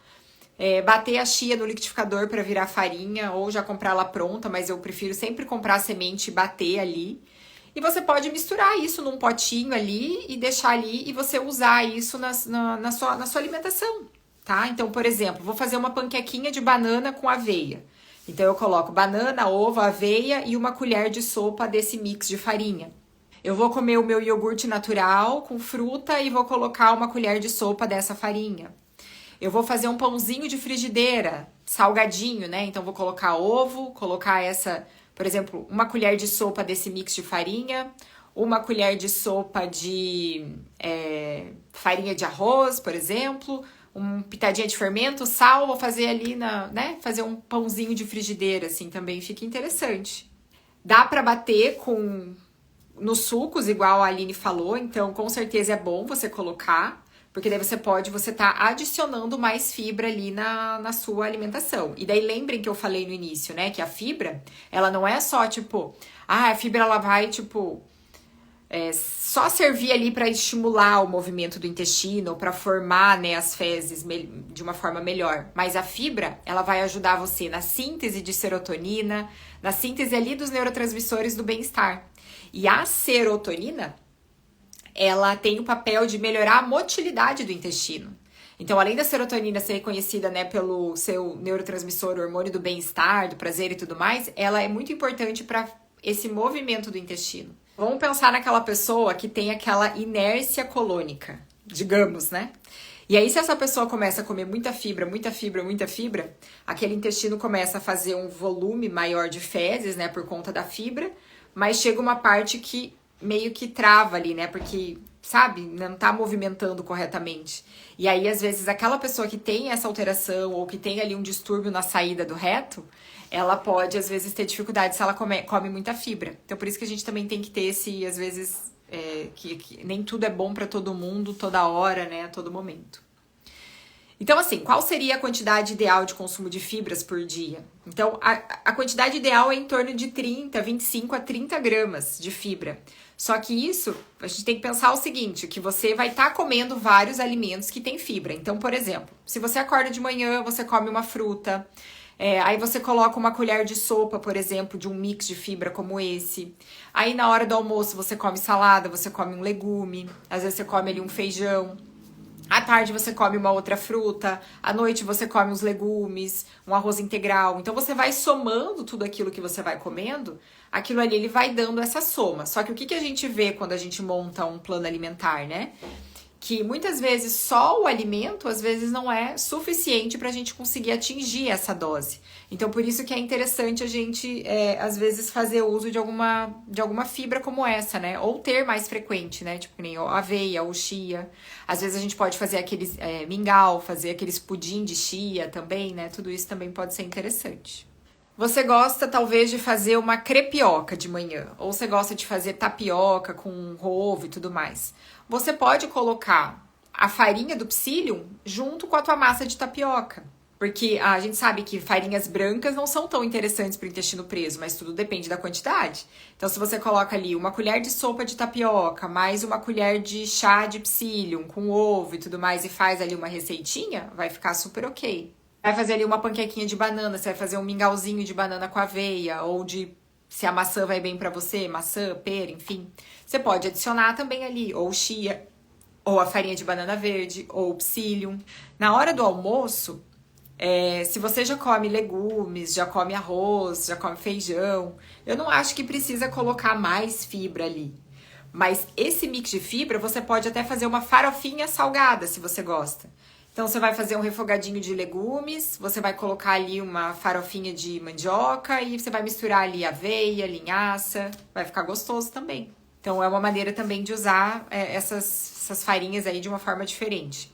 S1: Bater a chia no liquidificador para virar farinha, ou já comprar ela pronta, mas eu prefiro sempre comprar a semente e bater ali. E você pode misturar isso num potinho ali e deixar ali e você usar isso na sua alimentação. Tá? Então, por exemplo, vou fazer uma panquequinha de banana com aveia. Então, eu coloco banana, ovo, aveia e uma colher de sopa desse mix de farinha. Eu vou comer o meu iogurte natural com fruta e vou colocar uma colher de sopa dessa farinha. Eu vou fazer um pãozinho de frigideira, salgadinho, né? Então, vou colocar ovo, colocar por exemplo, uma colher de sopa desse mix de farinha, uma colher de sopa de farinha de arroz, por exemplo, pitadinha de fermento, sal, vou fazer ali fazer um pãozinho de frigideira, assim, também fica interessante. Dá pra bater nos sucos, igual a Aline falou, então com certeza é bom você colocar, porque daí você tá adicionando mais fibra ali na sua alimentação. E daí lembrem que eu falei no início, né, que a fibra, ela não é só, tipo, a fibra ela vai, tipo, só servir ali para estimular o movimento do intestino, para formar, né, as fezes de uma forma melhor. Mas a fibra, ela vai ajudar você na síntese de serotonina, na síntese ali dos neurotransmissores do bem-estar. E a serotonina, ela tem o papel de melhorar a motilidade do intestino. Então, além da serotonina ser reconhecida, né, pelo seu neurotransmissor, o hormônio do bem-estar, do prazer e tudo mais, ela é muito importante para esse movimento do intestino. Vamos pensar naquela pessoa que tem aquela inércia colônica, digamos, né? E aí, se essa pessoa começa a comer muita fibra, aquele intestino começa a fazer um volume maior de fezes, né, por conta da fibra, mas chega uma parte que meio que trava ali, né, porque, sabe, não tá movimentando corretamente. E aí, às vezes, aquela pessoa que tem essa alteração ou que tem ali um distúrbio na saída do reto, ela pode, às vezes, ter dificuldade se ela come muita fibra. Então, por isso que a gente também tem que ter às vezes, que nem tudo é bom para todo mundo, toda hora, né, a todo momento. Então, assim, qual seria a quantidade ideal de consumo de fibras por dia? Então, a quantidade ideal é em torno de 25 a 30 gramas de fibra. Só que isso, a gente tem que pensar o seguinte, que você vai estar comendo vários alimentos que têm fibra. Então, por exemplo, se você acorda de manhã, você come uma fruta, aí você coloca uma colher de sopa, por exemplo, de um mix de fibra como esse. Aí na hora do almoço você come salada, você come um legume, às vezes você come ali um feijão. À tarde você come uma outra fruta, à noite você come os legumes, um arroz integral. Então você vai somando tudo aquilo que você vai comendo, aquilo ali ele vai dando essa soma. Só que o que que a gente vê quando a gente monta um plano alimentar, né? Que muitas vezes só o alimento, às vezes, não é suficiente para a gente conseguir atingir essa dose. Então, por isso que é interessante a gente, às vezes, fazer uso de alguma fibra como essa, né? Ou ter mais frequente, né? Tipo, que nem aveia ou chia. Às vezes a gente pode fazer aqueles mingau, fazer aqueles pudim de chia também, né? Tudo isso também pode ser interessante. Você gosta, talvez, de fazer uma crepioca de manhã, ou você gosta de fazer tapioca com ovo e tudo mais. Você pode colocar a farinha do psyllium junto com a tua massa de tapioca. Porque a gente sabe que farinhas brancas não são tão interessantes para o intestino preso, mas tudo depende da quantidade. Então, se você coloca ali uma colher de sopa de tapioca, mais uma colher de chá de psyllium com ovo e tudo mais, e faz ali uma receitinha, vai ficar super ok. Vai fazer ali uma panquequinha de banana, você vai fazer um mingauzinho de banana com aveia, ou de, se a maçã vai bem pra você, maçã, pera, enfim. Você pode adicionar também ali, ou chia, ou a farinha de banana verde, ou psyllium. Na hora do almoço, se você já come legumes, já come arroz, já come feijão, eu não acho que precisa colocar mais fibra ali. Mas esse mix de fibra, você pode até fazer uma farofinha salgada, se você gosta. Então, você vai fazer um refogadinho de legumes, você vai colocar ali uma farofinha de mandioca e você vai misturar ali aveia, linhaça, vai ficar gostoso também. Então, é uma maneira também de usar essas farinhas aí de uma forma diferente.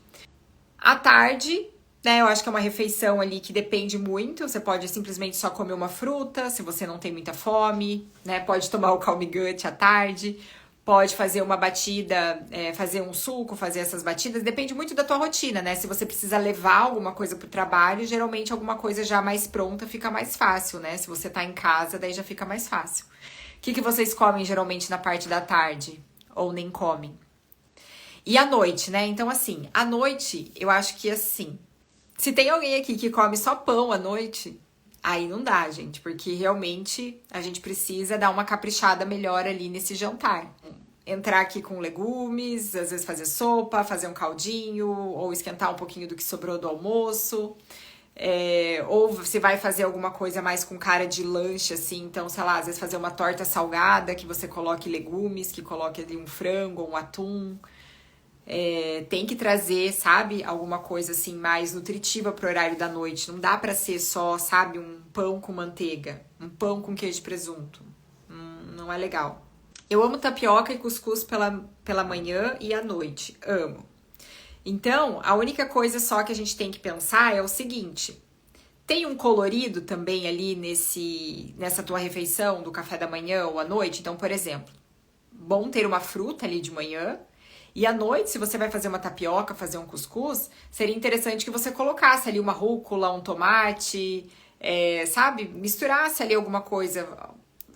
S1: À tarde, né, eu acho que é uma refeição ali que depende muito, você pode simplesmente só comer uma fruta, se você não tem muita fome, né, pode tomar o Calm Gut à tarde. Pode fazer uma batida, fazer um suco, fazer essas batidas. Depende muito da tua rotina, né? Se você precisa levar alguma coisa pro trabalho, geralmente alguma coisa já mais pronta fica mais fácil, né? Se você tá em casa, daí já fica mais fácil. O que vocês comem geralmente na parte da tarde? Ou nem comem? E à noite, né? Então, assim, à noite, eu acho que assim, se tem alguém aqui que come só pão à noite, aí não dá, gente, porque realmente a gente precisa dar uma caprichada melhor ali nesse jantar. Entrar aqui com legumes, às vezes fazer sopa, fazer um caldinho, ou esquentar um pouquinho do que sobrou do almoço. Ou você vai fazer alguma coisa mais com cara de lanche, assim, então, sei lá, às vezes fazer uma torta salgada, que você coloque legumes, que coloque ali um frango, um atum. Tem que trazer, sabe, alguma coisa assim mais nutritiva pro horário da noite. Não dá pra ser só, sabe, um pão com manteiga, um pão com queijo e presunto. Não é legal. Eu amo tapioca e cuscuz pela manhã e à noite. Amo. Então, a única coisa só que a gente tem que pensar é o seguinte. Tem um colorido também ali nessa tua refeição do café da manhã ou à noite? Então, por exemplo, bom ter uma fruta ali de manhã. E à noite, se você vai fazer uma tapioca, fazer um cuscuz, seria interessante que você colocasse ali uma rúcula, um tomate, sabe? Misturasse ali alguma coisa,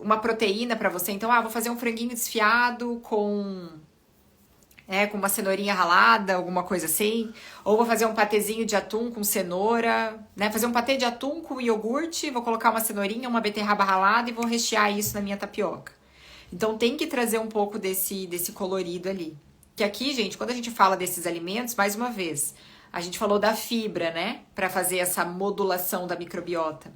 S1: uma proteína pra você. Então, vou fazer um franguinho desfiado com uma cenourinha ralada, alguma coisa assim. Ou vou fazer um patezinho de atum com cenoura, né? Fazer um patê de atum com iogurte, vou colocar uma cenourinha, uma beterraba ralada e vou rechear isso na minha tapioca. Então, tem que trazer um pouco desse colorido ali. Que aqui, gente, quando a gente fala desses alimentos, mais uma vez, a gente falou da fibra, né? Para fazer essa modulação da microbiota.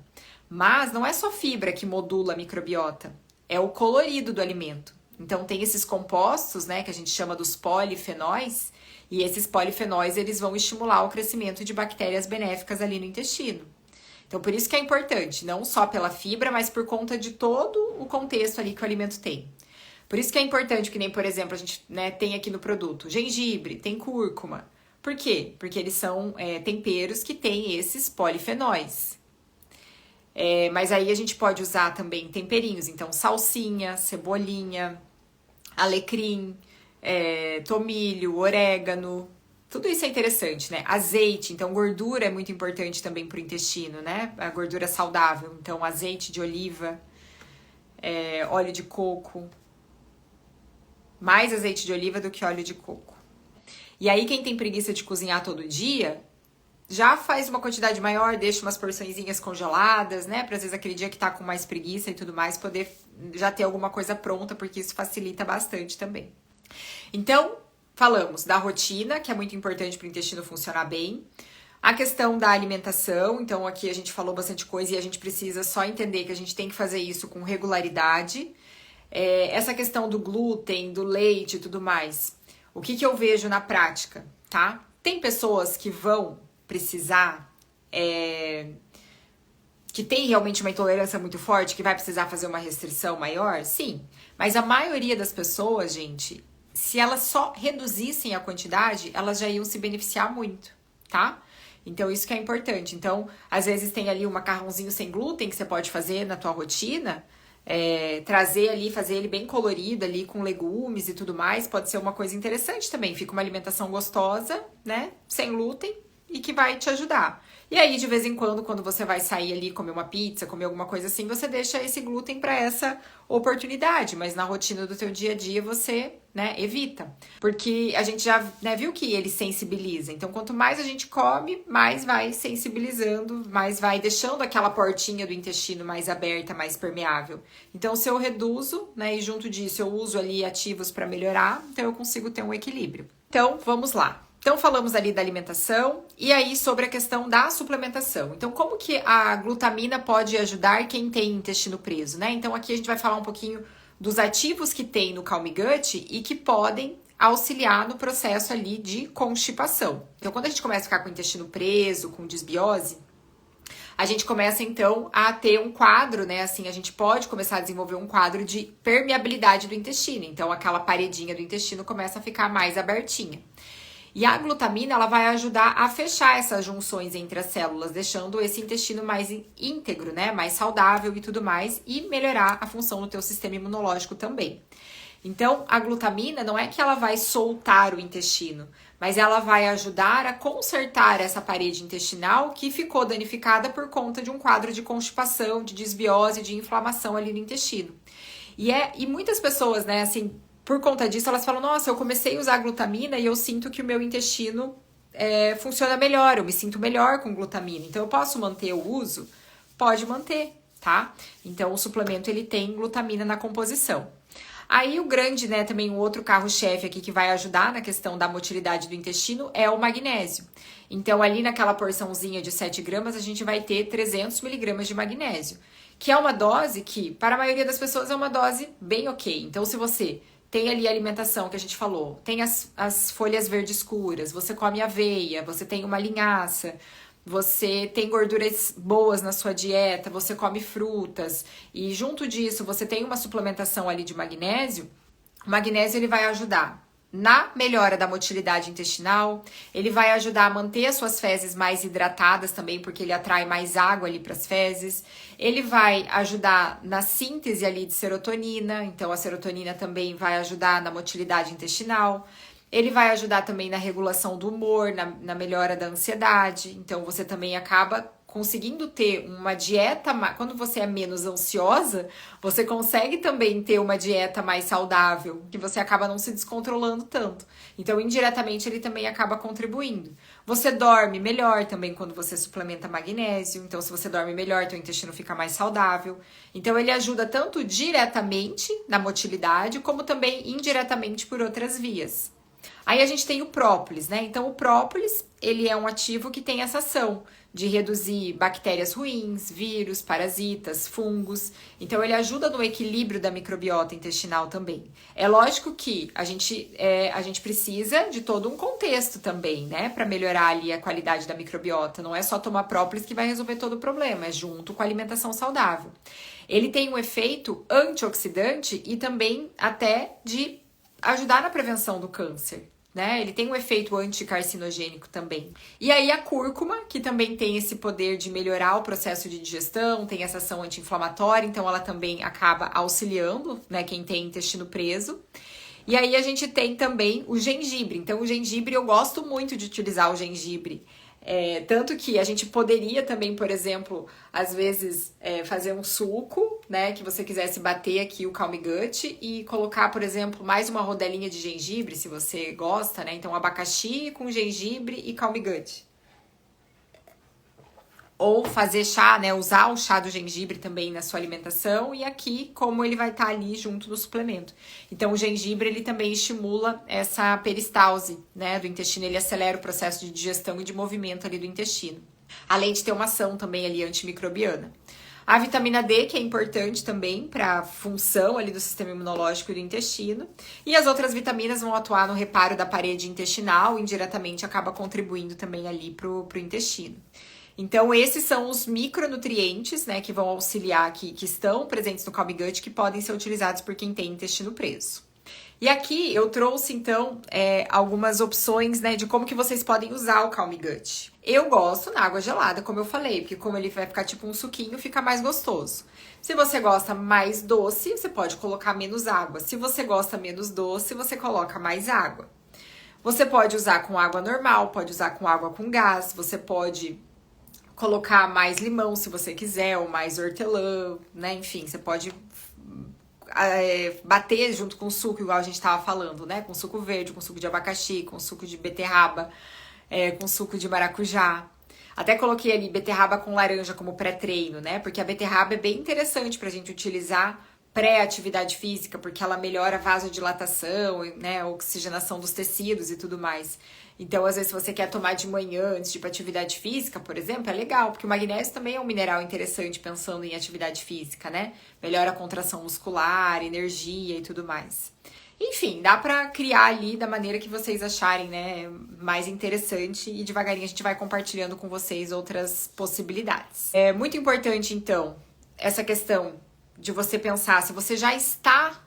S1: Mas não é só fibra que modula a microbiota, é o colorido do alimento. Então tem esses compostos, né, que a gente chama dos polifenóis, e esses polifenóis eles vão estimular o crescimento de bactérias benéficas ali no intestino. Então por isso que é importante, não só pela fibra, mas por conta de todo o contexto ali que o alimento tem. Por isso que é importante, que nem, por exemplo, a gente, né, tem aqui no produto gengibre, tem cúrcuma. Por quê? Porque eles são temperos que têm esses polifenóis. Mas aí a gente pode usar também temperinhos, então salsinha, cebolinha, alecrim, tomilho, orégano. Tudo isso é interessante, né? Azeite, então gordura é muito importante também para o intestino, né? A gordura saudável, então azeite de oliva, óleo de coco. Mais azeite de oliva do que óleo de coco. E aí, quem tem preguiça de cozinhar todo dia, já faz uma quantidade maior, deixa umas porçõezinhas congeladas, né? Pra às vezes aquele dia que tá com mais preguiça e tudo mais, poder já ter alguma coisa pronta, porque isso facilita bastante também. Então, Falamos da rotina, que é muito importante para o intestino funcionar bem. A questão da alimentação, então aqui a gente falou bastante coisa e a gente precisa só entender que a gente tem que fazer isso com regularidade. Essa questão do glúten, do leite e tudo mais. O que eu vejo na prática, tá? Tem pessoas que vão precisar, que tem realmente uma intolerância muito forte, que vai precisar fazer uma restrição maior? Sim. Mas a maioria das pessoas, gente, se elas só reduzissem a quantidade, elas já iam se beneficiar muito, tá? Então, isso que é importante. Então, às vezes tem ali um macarrãozinho sem glúten que você pode fazer na tua rotina, trazer ali, fazer ele bem colorido ali com legumes e tudo mais, pode ser uma coisa interessante também. Fica uma alimentação gostosa, né? Sem glúten e que vai te ajudar. E aí, de vez em quando você vai sair ali, comer uma pizza, comer alguma coisa assim, você deixa esse glúten para essa oportunidade, mas na rotina do teu dia a dia você, né, evita. Porque a gente já, né, viu que ele sensibiliza. Então, quanto mais a gente come, mais vai sensibilizando, mais vai deixando aquela portinha do intestino mais aberta, mais permeável. Então, se eu reduzo, né, e junto disso eu uso ali ativos para melhorar, então eu consigo ter um equilíbrio. Então, vamos lá. Então, falamos ali da alimentação e aí sobre a questão da suplementação. Então, como que a glutamina pode ajudar quem tem intestino preso, né? Então, aqui a gente vai falar um pouquinho dos ativos que tem no Calm Gut e que podem auxiliar no processo ali de constipação. Então, quando a gente começa a ficar com o intestino preso, com desbiose, a gente começa então a ter um quadro, né? Assim, a gente pode começar a desenvolver um quadro de permeabilidade do intestino. Então, aquela paredinha do intestino começa a ficar mais abertinha. E a glutamina, ela vai ajudar a fechar essas junções entre as células, deixando esse intestino mais íntegro, né? Mais saudável e tudo mais, e melhorar a função do teu sistema imunológico também. Então, a glutamina não é que ela vai soltar o intestino, mas ela vai ajudar a consertar essa parede intestinal que ficou danificada por conta de um quadro de constipação, de desbiose, de inflamação ali no intestino. E muitas pessoas, né, assim, por conta disso, elas falam, nossa, eu comecei a usar glutamina e eu sinto que o meu intestino funciona melhor, eu me sinto melhor com glutamina. Então, eu posso manter o uso? Pode manter, tá? Então, o suplemento, ele tem glutamina na composição. Aí, o grande, né, também um outro carro-chefe aqui que vai ajudar na questão da motilidade do intestino é o magnésio. Então, ali naquela porçãozinha de 7 gramas, a gente vai ter 300 miligramas de magnésio, que é uma dose que, para a maioria das pessoas, é uma dose bem ok. Então, se você tem ali a alimentação que a gente falou, tem as folhas verdes escuras, você come aveia, você tem uma linhaça, você tem gorduras boas na sua dieta, você come frutas, e junto disso você tem uma suplementação ali de magnésio, o magnésio ele vai ajudar na melhora da motilidade intestinal, ele vai ajudar a manter as suas fezes mais hidratadas também, porque ele atrai mais água ali para as fezes. Ele vai ajudar na síntese ali de serotonina, então a serotonina também vai ajudar na motilidade intestinal. Ele vai ajudar também na regulação do humor, na melhora da ansiedade, então você também acaba conseguindo ter uma dieta, quando você é menos ansiosa, você consegue também ter uma dieta mais saudável, que você acaba não se descontrolando tanto. Então, indiretamente, ele também acaba contribuindo. Você dorme melhor também quando você suplementa magnésio, então se você dorme melhor, teu intestino fica mais saudável. Então, ele ajuda tanto diretamente na motilidade, como também indiretamente por outras vias. Aí a gente tem o própolis, né? Então, o própolis, ele é um ativo que tem essa ação de reduzir bactérias ruins, vírus, parasitas, fungos. Então, ele ajuda no equilíbrio da microbiota intestinal também. É lógico que a gente precisa de todo um contexto também, né? Para melhorar ali a qualidade da microbiota. Não é só tomar própolis que vai resolver todo o problema, é junto com a alimentação saudável. Ele tem um efeito antioxidante e também até de ajudar na prevenção do câncer, né? Ele tem um efeito anticarcinogênico também. E aí a cúrcuma, que também tem esse poder de melhorar o processo de digestão, tem essa ação anti-inflamatória, então ela também acaba auxiliando, né, quem tem intestino preso. E aí a gente tem também o gengibre. Então o gengibre, eu gosto muito de utilizar o gengibre. Tanto que a gente poderia também, por exemplo, às vezes fazer um suco, né, que você quisesse bater aqui o Calm Gut e colocar, por exemplo, mais uma rodelinha de gengibre, se você gosta, né, então abacaxi com gengibre e Calm Gut. ou fazer chá, né, usar o chá do gengibre também na sua alimentação, e aqui como ele vai estar ali junto no suplemento. Então o gengibre ele também estimula essa peristalse, né, do intestino, ele acelera o processo de digestão e de movimento ali do intestino. Além de ter uma ação também ali antimicrobiana. A vitamina D, que é importante também para a função ali do sistema imunológico e do intestino. E as outras vitaminas vão atuar no reparo da parede intestinal, indiretamente acaba contribuindo também ali pro intestino. Então, esses são os micronutrientes, né, que vão auxiliar aqui, que estão presentes no Calm Gut, que podem ser utilizados por quem tem intestino preso. E aqui eu trouxe, então, algumas opções, né, de como que vocês podem usar o Calm Gut. Eu gosto na água gelada, como eu falei, porque como ele vai ficar tipo um suquinho, fica mais gostoso. Se você gosta mais doce, você pode colocar menos água. Se você gosta menos doce, você coloca mais água. Você pode usar com água normal, pode usar com água com gás, você pode colocar mais limão se você quiser, ou mais hortelã, né? Enfim, você pode bater junto com o suco, igual a gente tava falando, né? Com suco verde, com suco de abacaxi, com suco de beterraba, com suco de maracujá. Até coloquei ali beterraba com laranja como pré-treino, né? Porque a beterraba é bem interessante pra gente utilizar pré-atividade física, porque ela melhora a vasodilatação, né? A oxigenação dos tecidos e tudo mais. Então, às vezes, se você quer tomar de manhã antes de ir pra atividade física, por exemplo, é legal, porque o magnésio também é um mineral interessante pensando em atividade física, né? Melhora a contração muscular, energia e tudo mais. Enfim, dá pra criar ali da maneira que vocês acharem, né, mais interessante, e devagarinho a gente vai compartilhando com vocês outras possibilidades. É muito importante, então, essa questão de você pensar se você já está,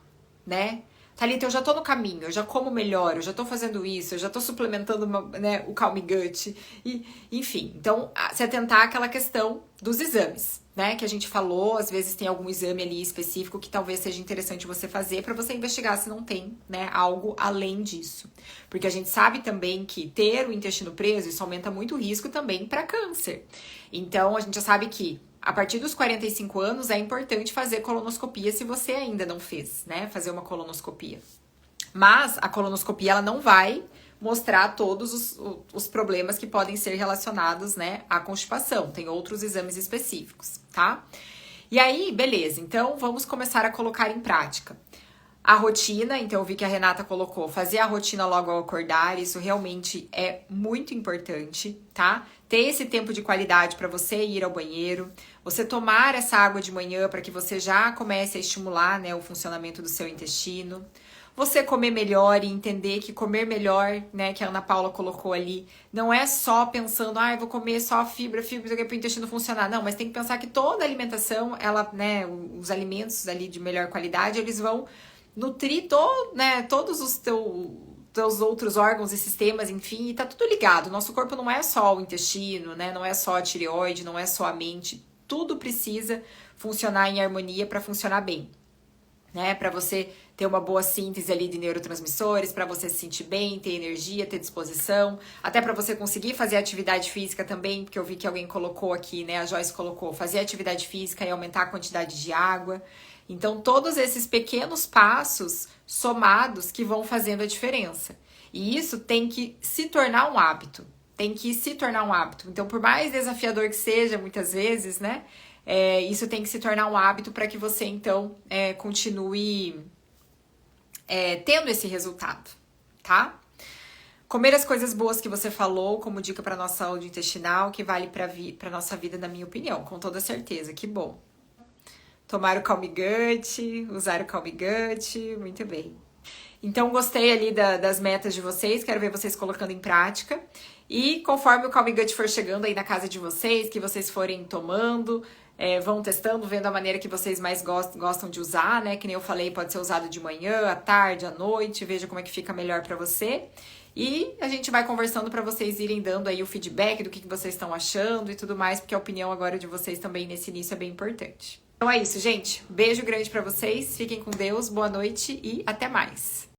S1: né, Thalita, eu já tô no caminho, eu já como melhor, eu já tô fazendo isso, eu já tô suplementando, né, o Calm Gut, e, enfim. Então, se atentar àquela questão dos exames, né, que a gente falou, às vezes tem algum exame ali específico que talvez seja interessante você fazer para você investigar se não tem, né, algo além disso. Porque a gente sabe também que ter o intestino preso, isso aumenta muito o risco também para câncer. Então, a gente já sabe que a partir dos 45 anos é importante fazer colonoscopia se você ainda não fez, né? Fazer uma colonoscopia. Mas a colonoscopia ela não vai mostrar todos os problemas que podem ser relacionados, né, à constipação. Tem outros exames específicos, tá? E aí, beleza. Então, vamos começar a colocar em prática. A rotina, então eu vi que a Renata colocou, fazer a rotina logo ao acordar, isso realmente é muito importante, tá? Ter esse tempo de qualidade para você ir ao banheiro, você tomar essa água de manhã para que você já comece a estimular, né, o funcionamento do seu intestino. Você comer melhor e entender que comer melhor, né, que a Ana Paula colocou ali, não é só pensando, eu vou comer só fibra para o intestino funcionar. Não, mas tem que pensar que toda alimentação, ela, né, os alimentos ali de melhor qualidade, eles vão nutrir todos os teus outros órgãos e sistemas, enfim, e tá tudo ligado. Nosso corpo não é só o intestino, né? Não é só a tireoide, não é só a mente. Tudo precisa funcionar em harmonia para funcionar bem, né? Para você ter uma boa síntese ali de neurotransmissores, para você se sentir bem, ter energia, ter disposição, até para você conseguir fazer atividade física também, porque eu vi que alguém colocou aqui, né? A Joyce colocou, fazer atividade física e aumentar a quantidade de água. Então, todos esses pequenos passos somados que vão fazendo a diferença. E isso tem que se tornar um hábito. Tem que se tornar um hábito. Então, por mais desafiador que seja, muitas vezes, né? Isso tem que se tornar um hábito para que você, então, continue tendo esse resultado, tá? Comer as coisas boas que você falou, como dica para nossa saúde intestinal, que vale para nossa vida, na minha opinião, com toda certeza. Que bom. Tomar o Calm Gut, usar o Calm Gut, muito bem. Então, gostei ali das metas de vocês, quero ver vocês colocando em prática. E conforme o Calm Gut for chegando aí na casa de vocês, que vocês forem tomando, vão testando, vendo a maneira que vocês mais gostam de usar, né? Que nem eu falei, pode ser usado de manhã, à tarde, à noite, veja como é que fica melhor pra você. E a gente vai conversando pra vocês irem dando aí o feedback do que vocês estão achando e tudo mais, porque a opinião agora de vocês também nesse início é bem importante. Então é isso, gente. Beijo grande pra vocês, fiquem com Deus, boa noite e até mais.